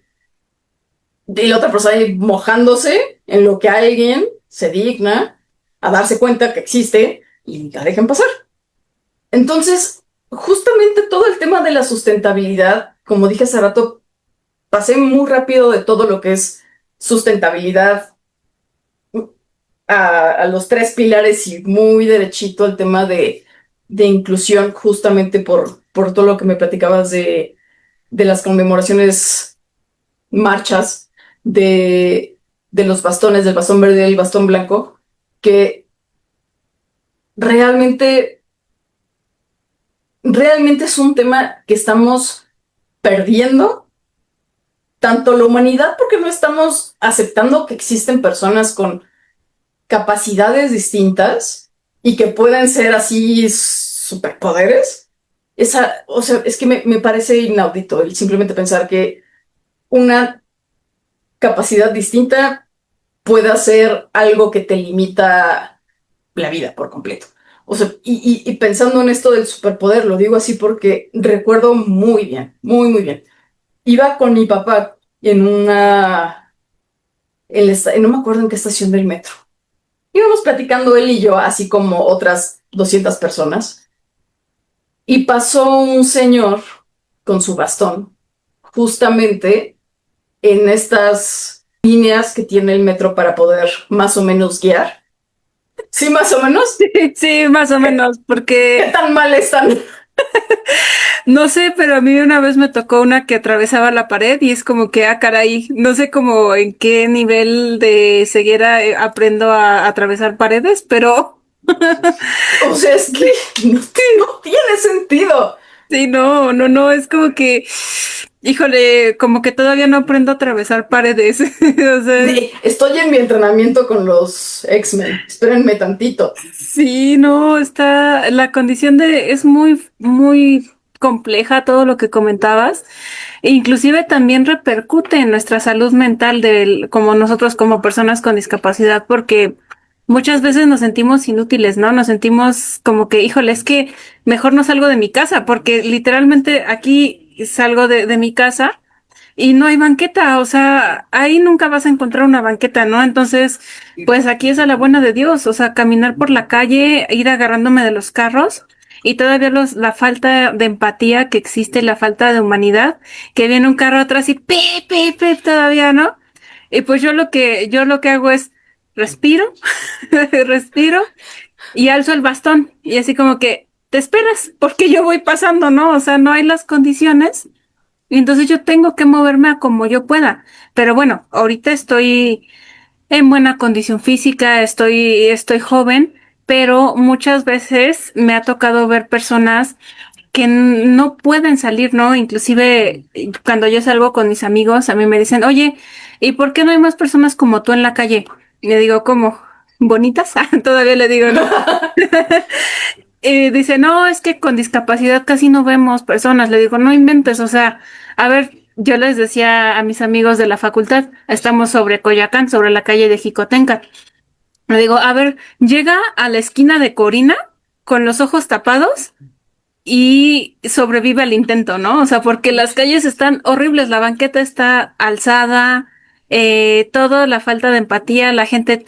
de la otra persona ahí mojándose en lo que alguien se digna a darse cuenta que existe y la dejen pasar. Entonces, justamente todo el tema de la sustentabilidad, como dije hace rato, pasé muy rápido de todo lo que es sustentabilidad a los tres pilares y muy derechito el tema de inclusión, justamente por todo lo que me platicabas de las conmemoraciones, marchas, de los bastones, del bastón verde y el bastón blanco, que realmente, realmente es un tema que estamos perdiendo tanto la humanidad porque no estamos aceptando que existen personas con capacidades distintas y que pueden ser así superpoderes. O sea, es que me parece inaudito el simplemente pensar que una capacidad distinta pueda ser algo que te limita la vida por completo. O sea, y pensando en esto del superpoder, lo digo así porque recuerdo muy bien, muy, muy bien. Iba con mi papá en no me acuerdo en qué estación del metro. Íbamos platicando él y yo, así como otras 200 personas, y pasó un señor con su bastón, justamente en estas líneas que tiene el metro para poder más o menos guiar. Sí, más o menos. Sí, más o menos, ¿Qué porque tan mal están? no sé, pero a mí una vez me tocó una que atravesaba la pared y es como que, ah, caray, no sé cómo en qué nivel de ceguera aprendo a atravesar paredes, pero O sea, es que no tiene sentido. sí, no, no, no, es como que Híjole, como que todavía no aprendo a atravesar paredes. O sea, Estoy en mi entrenamiento con los X-Men. Espérenme tantito. sí, no, la condición es muy, muy compleja todo lo que comentabas. E inclusive también repercute en nuestra salud mental como nosotros como personas con discapacidad, porque muchas veces nos sentimos inútiles, ¿no? Nos sentimos como que, híjole, es que mejor no salgo de mi casa, porque literalmente aquí salgo de mi casa y no hay banqueta, o sea, ahí nunca vas a encontrar una banqueta, ¿no? Entonces, pues aquí es a la buena de Dios, o sea, caminar por la calle, ir agarrándome de los carros y todavía la falta de empatía que existe, la falta de humanidad, que viene un carro atrás y pip, pip, pip todavía, ¿no? Y pues yo lo que hago es respiro, respiro y alzo el bastón y así como que te esperas porque yo voy pasando, ¿no? O sea, no hay las condiciones y entonces yo tengo que moverme a como yo pueda. Pero bueno, ahorita estoy en buena condición física, estoy joven, pero muchas veces me ha tocado ver personas que no pueden salir, ¿no? Inclusive cuando yo salgo con mis amigos, a mí me dicen, oye, ¿y por qué no hay más personas como tú en la calle? Y le digo, ¿cómo? ¿Bonitas? Todavía le digo, ¿no? Y dice, no, es que con discapacidad casi no vemos personas. Le digo, no inventes, o sea, a ver, yo les decía a mis amigos de la facultad, estamos sobre Coyoacán, sobre la calle de Jicotenca. Le digo, a ver, llega a la esquina de Corina con los ojos tapados y sobrevive al intento, ¿no? O sea, porque las calles están horribles, la banqueta está alzada, toda la falta de empatía, la gente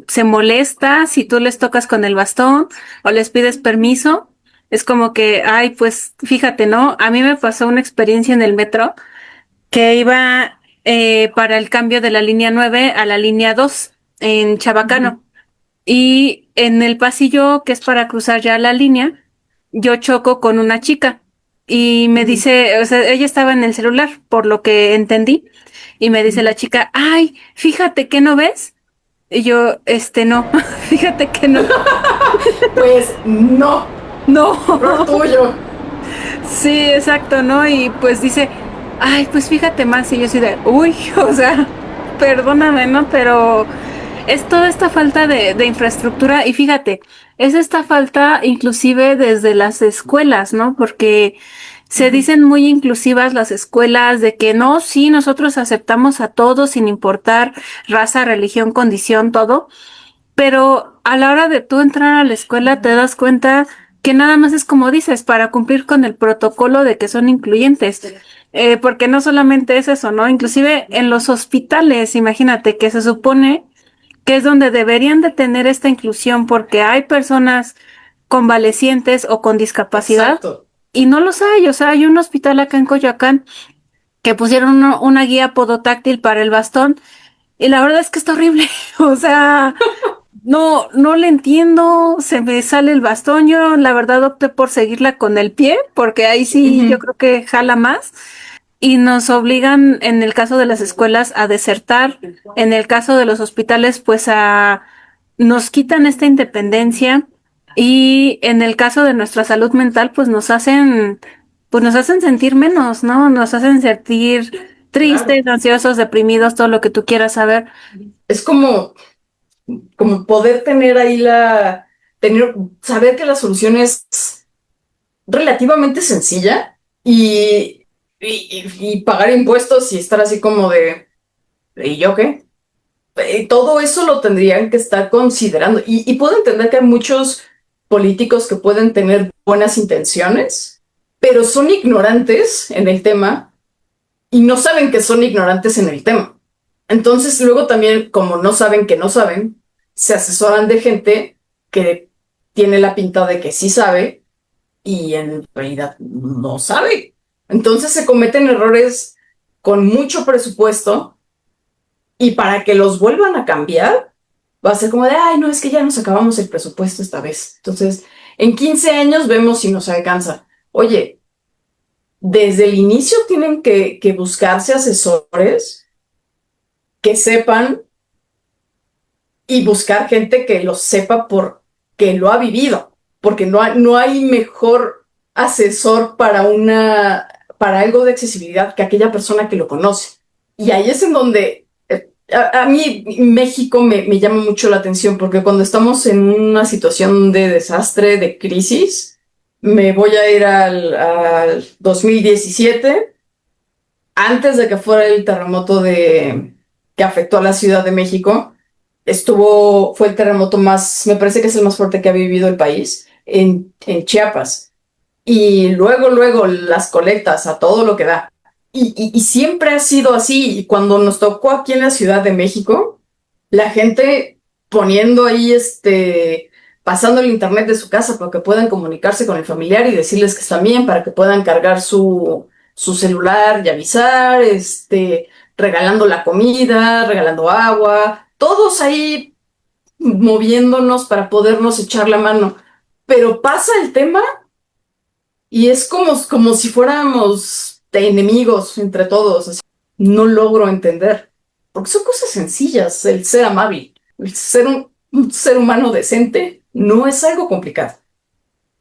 se molesta si tú les tocas con el bastón o les pides permiso. Es como que, ay, pues fíjate, ¿no? A mí me pasó una experiencia en el metro que iba para el cambio de la línea 9 a la línea 2 en Chabacano. Y en el pasillo que es para cruzar ya la línea, yo choco con una chica y me dice, o sea, ella estaba en el celular, por lo que entendí, y me dice la chica, ay, fíjate que no ves. Y yo, no, fíjate que no. Pues no, error No, tuyo. sí, exacto, ¿no? Y pues dice, ay, pues fíjate más, y yo así de, uy, o sea, perdóname, ¿no? Pero es toda esta falta de infraestructura y fíjate, es esta falta inclusive desde las escuelas, ¿no? Porque se dicen muy inclusivas las escuelas de que no, sí, nosotros aceptamos a todos sin importar raza, religión, condición, todo, pero a la hora de tú entrar a la escuela te das cuenta que nada más es como dices, para cumplir con el protocolo de que son incluyentes. Porque no solamente es eso, ¿no? Inclusive en los hospitales, imagínate que se supone que es donde deberían de tener esta inclusión porque hay personas convalecientes o con discapacidad Exacto. y no los hay. O sea, hay un hospital acá en Coyoacán que pusieron una guía podotáctil para el bastón y la verdad es que está horrible. O sea, no le entiendo, se me sale el bastón. Yo la verdad opté por seguirla con el pie porque ahí sí yo Ujú. creo que jala más. Y nos obligan, en el caso de las escuelas, a desertar. En el caso de los hospitales, pues nos quitan esta independencia. Y en el caso de nuestra salud mental, pues nos hacen sentir menos, ¿no? Nos hacen sentir Claro. tristes, ansiosos, deprimidos, todo lo que tú quieras saber. Es como poder tener ahí saber que la solución es relativamente sencilla y pagar impuestos y estar así como de, ¿y yo qué? Todo eso lo tendrían que estar considerando. Y puedo entender que hay muchos políticos que pueden tener buenas intenciones, pero son ignorantes en el tema y no saben que son ignorantes en el tema. Entonces, luego también, como no saben que no saben, se asesoran de gente que tiene la pinta de que sí sabe y en realidad no sabe. Entonces se cometen errores con mucho presupuesto y para que los vuelvan a cambiar, va a ser como de, ay, no, es que ya nos acabamos el presupuesto esta vez. Entonces, en 15 años vemos si nos alcanza. Oye, desde el inicio tienen que buscarse asesores que sepan y buscar gente que lo sepa porque lo ha vivido, porque no hay mejor asesor para algo de accesibilidad que aquella persona que lo conoce. Y ahí es en donde a mí México me llama mucho la atención, porque cuando estamos en una situación de desastre, de crisis, me voy a ir al 2017, antes de que fuera el terremoto que afectó a la Ciudad de México. Fue el terremoto más, me parece que es el más fuerte que ha vivido el país, en Chiapas. Y luego las colectas a todo lo que da. Y siempre ha sido así. Y cuando nos tocó aquí en la Ciudad de México, la gente poniendo ahí, pasando el internet de su casa para que puedan comunicarse con el familiar y decirles que están bien, para que puedan cargar su celular y avisar, regalando la comida, regalando agua, todos ahí moviéndonos para podernos echar la mano. Pero pasa el tema y es como si fuéramos de enemigos entre todos. Así. No logro entender. Porque son cosas sencillas, el ser amable, el ser un ser humano decente, no es algo complicado.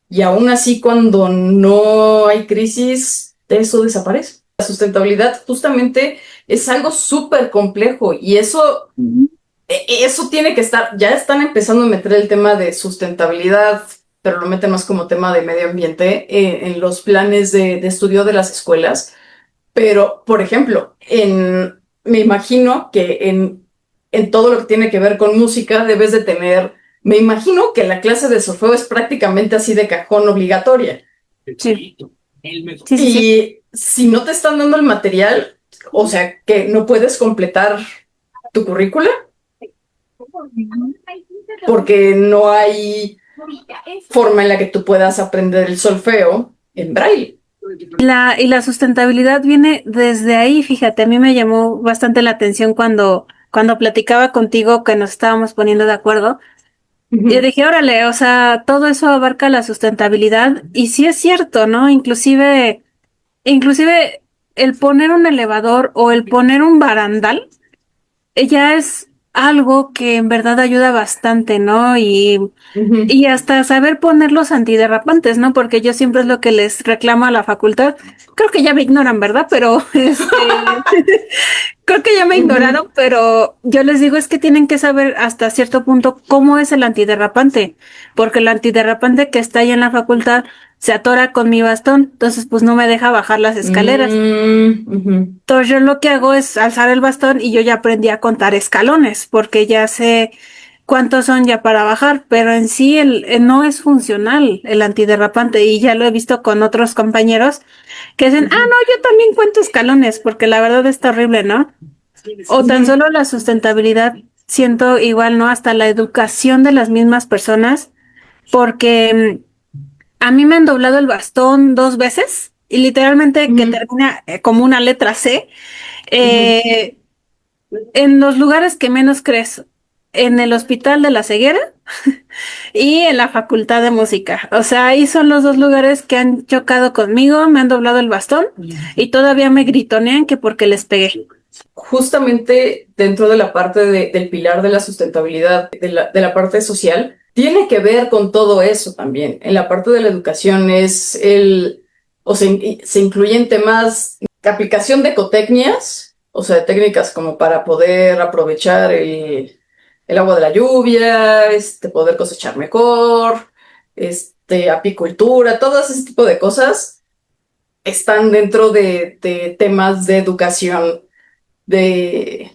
Y aún así, cuando no hay crisis, eso desaparece. La sustentabilidad justamente es algo súper complejo y eso tiene que estar, ya están empezando a meter el tema de sustentabilidad, pero lo meten más como tema de medio ambiente en los planes de estudio de las escuelas. Pero, por ejemplo, me imagino que en todo lo que tiene que ver con música debes de tener, me imagino que la clase de solfeo es prácticamente así de cajón obligatoria. Sí. Sí. Y si no te están dando el material, o sea, que no puedes completar tu currícula porque no hay forma en la que tú puedas aprender el solfeo en braille. Y la sustentabilidad viene desde ahí, fíjate, a mí me llamó bastante la atención cuando platicaba contigo que nos estábamos poniendo de acuerdo. Yo dije, órale, o sea, todo eso abarca la sustentabilidad y sí es cierto, ¿no? Inclusive el poner un elevador o el poner un barandal ya es algo que en verdad ayuda bastante, ¿no? Y hasta saber poner los antiderrapantes, ¿no? Porque yo siempre es lo que les reclamo a la facultad. Creo que ya me ignoran, ¿verdad? Pero creo que ya me ignoraron, pero yo les digo es que tienen que saber hasta cierto punto cómo es el antiderrapante, porque el antiderrapante que está ahí en la facultad se atora con mi bastón, entonces pues no me deja bajar las escaleras. Entonces yo lo que hago es alzar el bastón y yo ya aprendí a contar escalones, porque ya sé cuántos son ya para bajar, pero en sí no es funcional el antiderrapante y ya lo he visto con otros compañeros que dicen, ah, no, yo también cuento escalones, porque la verdad está horrible, ¿no? O tan solo la sustentabilidad, siento igual, ¿no? Hasta la educación de las mismas personas, porque a mí me han doblado el bastón 2 veces y literalmente que termina como una letra C. Eh, en los lugares que menos crees, en el Hospital de la Ceguera y en la Facultad de Música. O sea, ahí son los dos lugares que han chocado conmigo, me han doblado el bastón y todavía me gritonean que porque les pegué. Justamente dentro de la parte del pilar de la sustentabilidad, de la parte social, tiene que ver con todo eso también. En la parte de la educación se incluyen temas de aplicación de ecotecnias, o sea, técnicas como para poder aprovechar el agua de la lluvia, poder cosechar mejor, apicultura, todo ese tipo de cosas están dentro de temas de educación que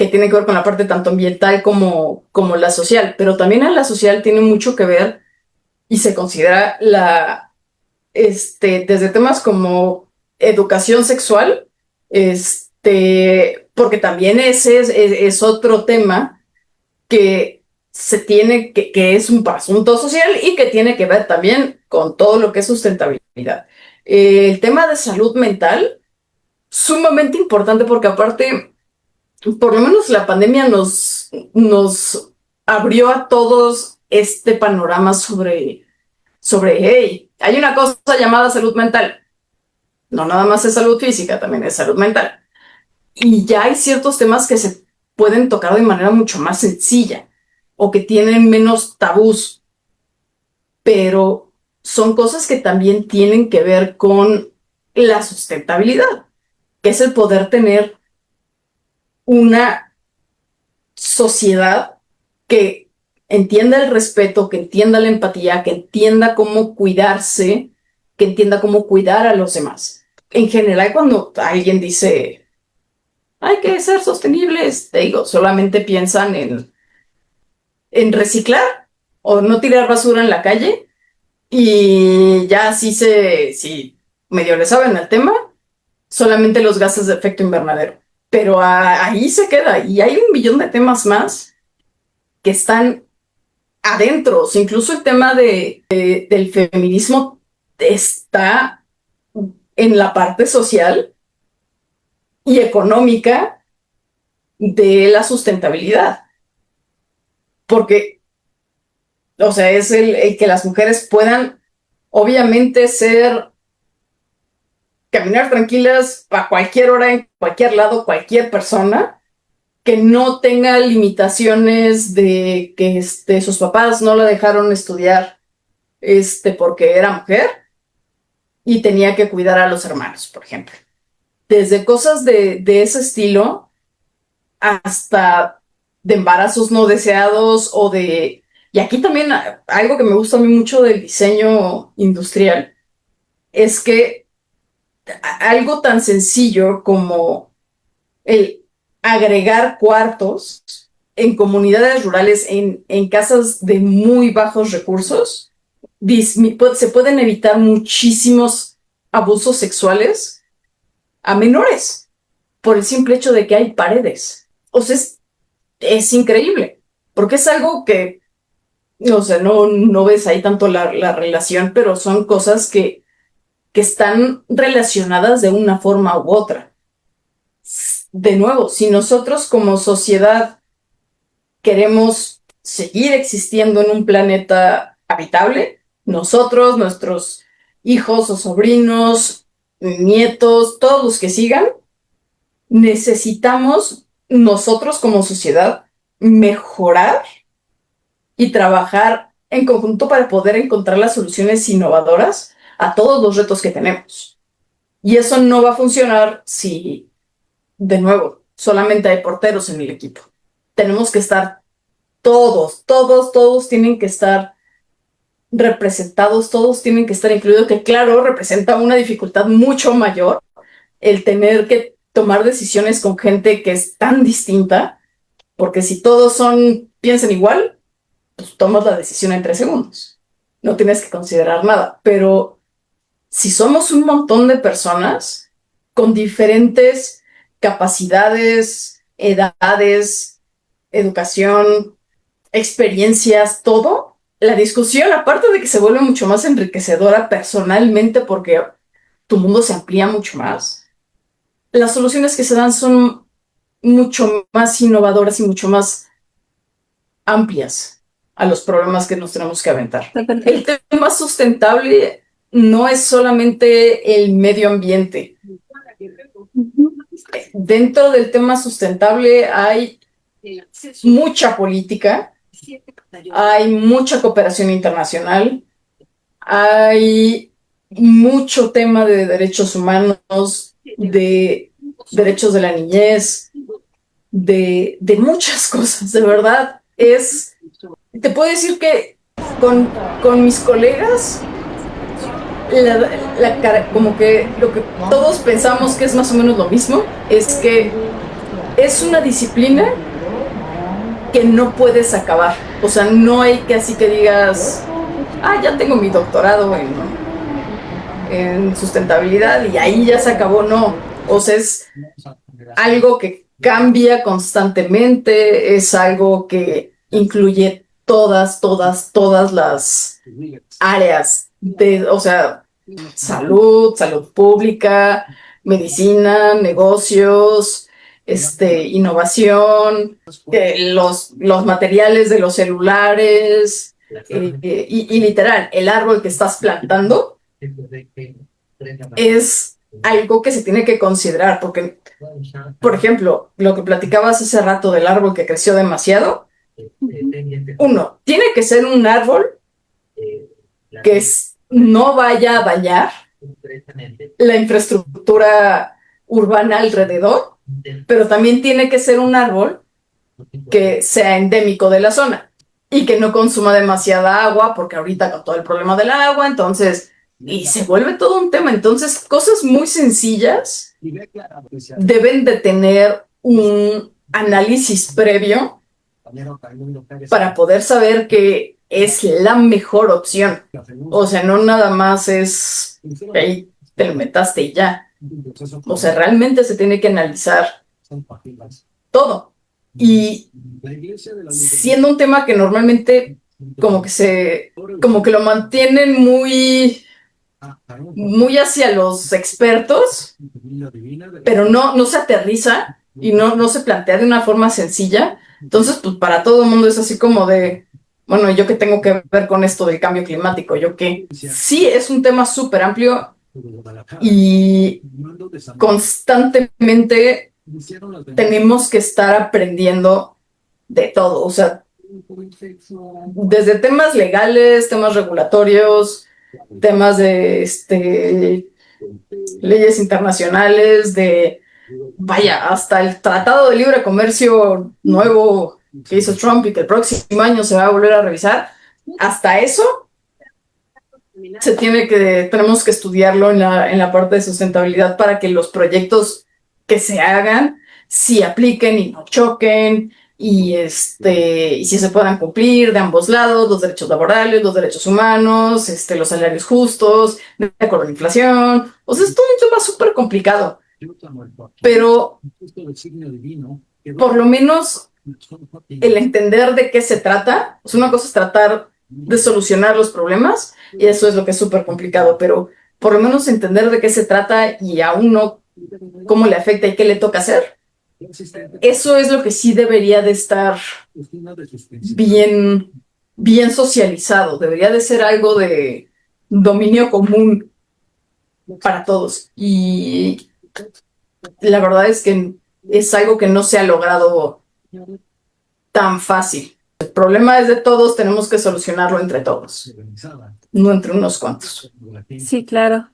tiene que ver con la parte tanto ambiental como la social, pero también en la social tiene mucho que ver y se considera desde temas como educación sexual, porque también ese es otro tema que que es un asunto social y que tiene que ver también con todo lo que es sustentabilidad. El tema de salud mental, sumamente importante porque aparte, por lo menos la pandemia nos abrió a todos este panorama hey, hay una cosa llamada salud mental. No nada más es salud física, también es salud mental. Y ya hay ciertos temas que se pueden tocar de manera mucho más sencilla o que tienen menos tabús, pero son cosas que también tienen que ver con la sustentabilidad, que es el poder tener una sociedad que entienda el respeto, que entienda la empatía, que entienda cómo cuidarse, que entienda cómo cuidar a los demás. En general, cuando alguien dice hay que ser sostenibles, te digo, solamente piensan en reciclar o no tirar basura en la calle y ya si medio le saben al tema, solamente los gases de efecto invernadero. Pero ahí se queda y hay un millón de temas más que están adentro. O sea, incluso el tema del feminismo está en la parte social y económica de la sustentabilidad. Porque, o sea, es el que las mujeres puedan, obviamente, caminar tranquilas a cualquier hora, en cualquier lado, cualquier persona, que no tenga limitaciones de que sus papás no la dejaron estudiar porque era mujer y tenía que cuidar a los hermanos, por ejemplo. Desde cosas de ese estilo hasta de embarazos no deseados o de... Y aquí también algo que me gusta a mí mucho del diseño industrial es que algo tan sencillo como el agregar cuartos en comunidades rurales, en casas de muy bajos recursos, se pueden evitar muchísimos abusos sexuales a menores por el simple hecho de que hay paredes. O sea, es increíble, porque es algo que, o sea, no ves ahí tanto la relación, pero son cosas que están relacionadas de una forma u otra. De nuevo, si nosotros como sociedad queremos seguir existiendo en un planeta habitable, nosotros, nuestros hijos o sobrinos, nietos, todos los que sigan, necesitamos nosotros como sociedad mejorar y trabajar en conjunto para poder encontrar las soluciones innovadoras a todos los retos que tenemos. Y eso no va a funcionar si, de nuevo, solamente hay porteros en el equipo. Tenemos que estar todos tienen que estar representados, todos tienen que estar incluidos, que claro, representa una dificultad mucho mayor el tener que tomar decisiones con gente que es tan distinta, porque si todos piensan igual, pues tomas la decisión en 3 segundos. No tienes que considerar nada. Pero si somos un montón de personas con diferentes capacidades, edades, educación, experiencias, todo, la discusión, aparte de que se vuelve mucho más enriquecedora personalmente porque tu mundo se amplía mucho más, las soluciones que se dan son mucho más innovadoras y mucho más amplias a los problemas que nos tenemos que aventar. El tema sustentable no es solamente el medio ambiente. Dentro del tema sustentable hay mucha política, hay mucha cooperación internacional, hay mucho tema de derechos humanos, de derechos de la niñez, de muchas cosas, de verdad. Te puedo decir que con mis colegas, como que lo que todos pensamos que es más o menos lo mismo, es que es una disciplina que no puedes acabar. O sea, no hay que así que digas, ya tengo mi doctorado en sustentabilidad y ahí ya se acabó. No, o sea, es algo que cambia constantemente, es algo que incluye todas las áreas o sea, salud pública, medicina, negocios, innovación, los materiales de los celulares, y literal, el árbol que estás plantando es algo que se tiene que considerar, porque, por ejemplo, lo que platicabas hace rato del árbol que creció demasiado, uno, tiene que ser un árbol que no vaya a dañar la infraestructura urbana alrededor, pero también tiene que ser un árbol que sea endémico de la zona y que no consuma demasiada agua, porque ahorita con todo el problema del agua, entonces, y se vuelve todo un tema. Entonces, cosas muy sencillas deben de tener un análisis previo para poder saber que es la mejor opción. O sea, no nada más es, hey, te lo metaste y ya. O sea, realmente se tiene que analizar todo. Y siendo un tema que normalmente como que lo mantienen muy hacia los expertos, pero no se aterriza y no se plantea de una forma sencilla. Entonces, pues para todo el mundo es así como de, bueno, ¿yo qué tengo que ver con esto del cambio climático? ¿Yo qué? Sí, es un tema súper amplio y constantemente tenemos que estar aprendiendo de todo. O sea, desde temas legales, temas regulatorios, temas de leyes internacionales, vaya, hasta el Tratado de Libre Comercio nuevo que hizo Trump y que el próximo año se va a volver a revisar, hasta eso tenemos que estudiarlo en la parte de sustentabilidad para que los proyectos que se hagan sí apliquen y no choquen y si se puedan cumplir de ambos lados, los derechos laborales, los derechos humanos, los salarios justos, de acuerdo a la inflación. O sea, es todo un tema súper complicado. Pero por lo menos el entender de qué se trata, pues una cosa es tratar de solucionar los problemas y eso es lo que es súper complicado, pero por lo menos entender de qué se trata y a uno cómo le afecta y qué le toca hacer. Eso es lo que sí debería de estar bien, bien socializado, debería de ser algo de dominio común para todos. Y la verdad es que es algo que no se ha logrado tan fácil. El problema es de todos, tenemos que solucionarlo entre todos, no entre unos cuantos. Sí, claro.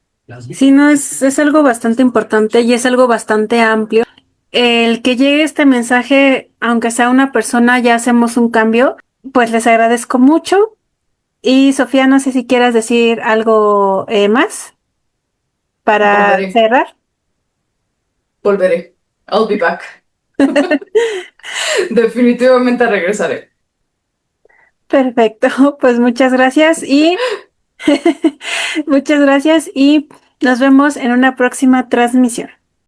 Sí, no, es algo bastante importante y es algo bastante amplio. El que llegue este mensaje, aunque sea una persona, ya hacemos un cambio, pues les agradezco mucho. Y Sofía, no sé si quieras decir algo más para cerrar. Volveré. I'll be back. Definitivamente regresaré. Perfecto, pues muchas gracias y muchas gracias y nos vemos en una próxima transmisión.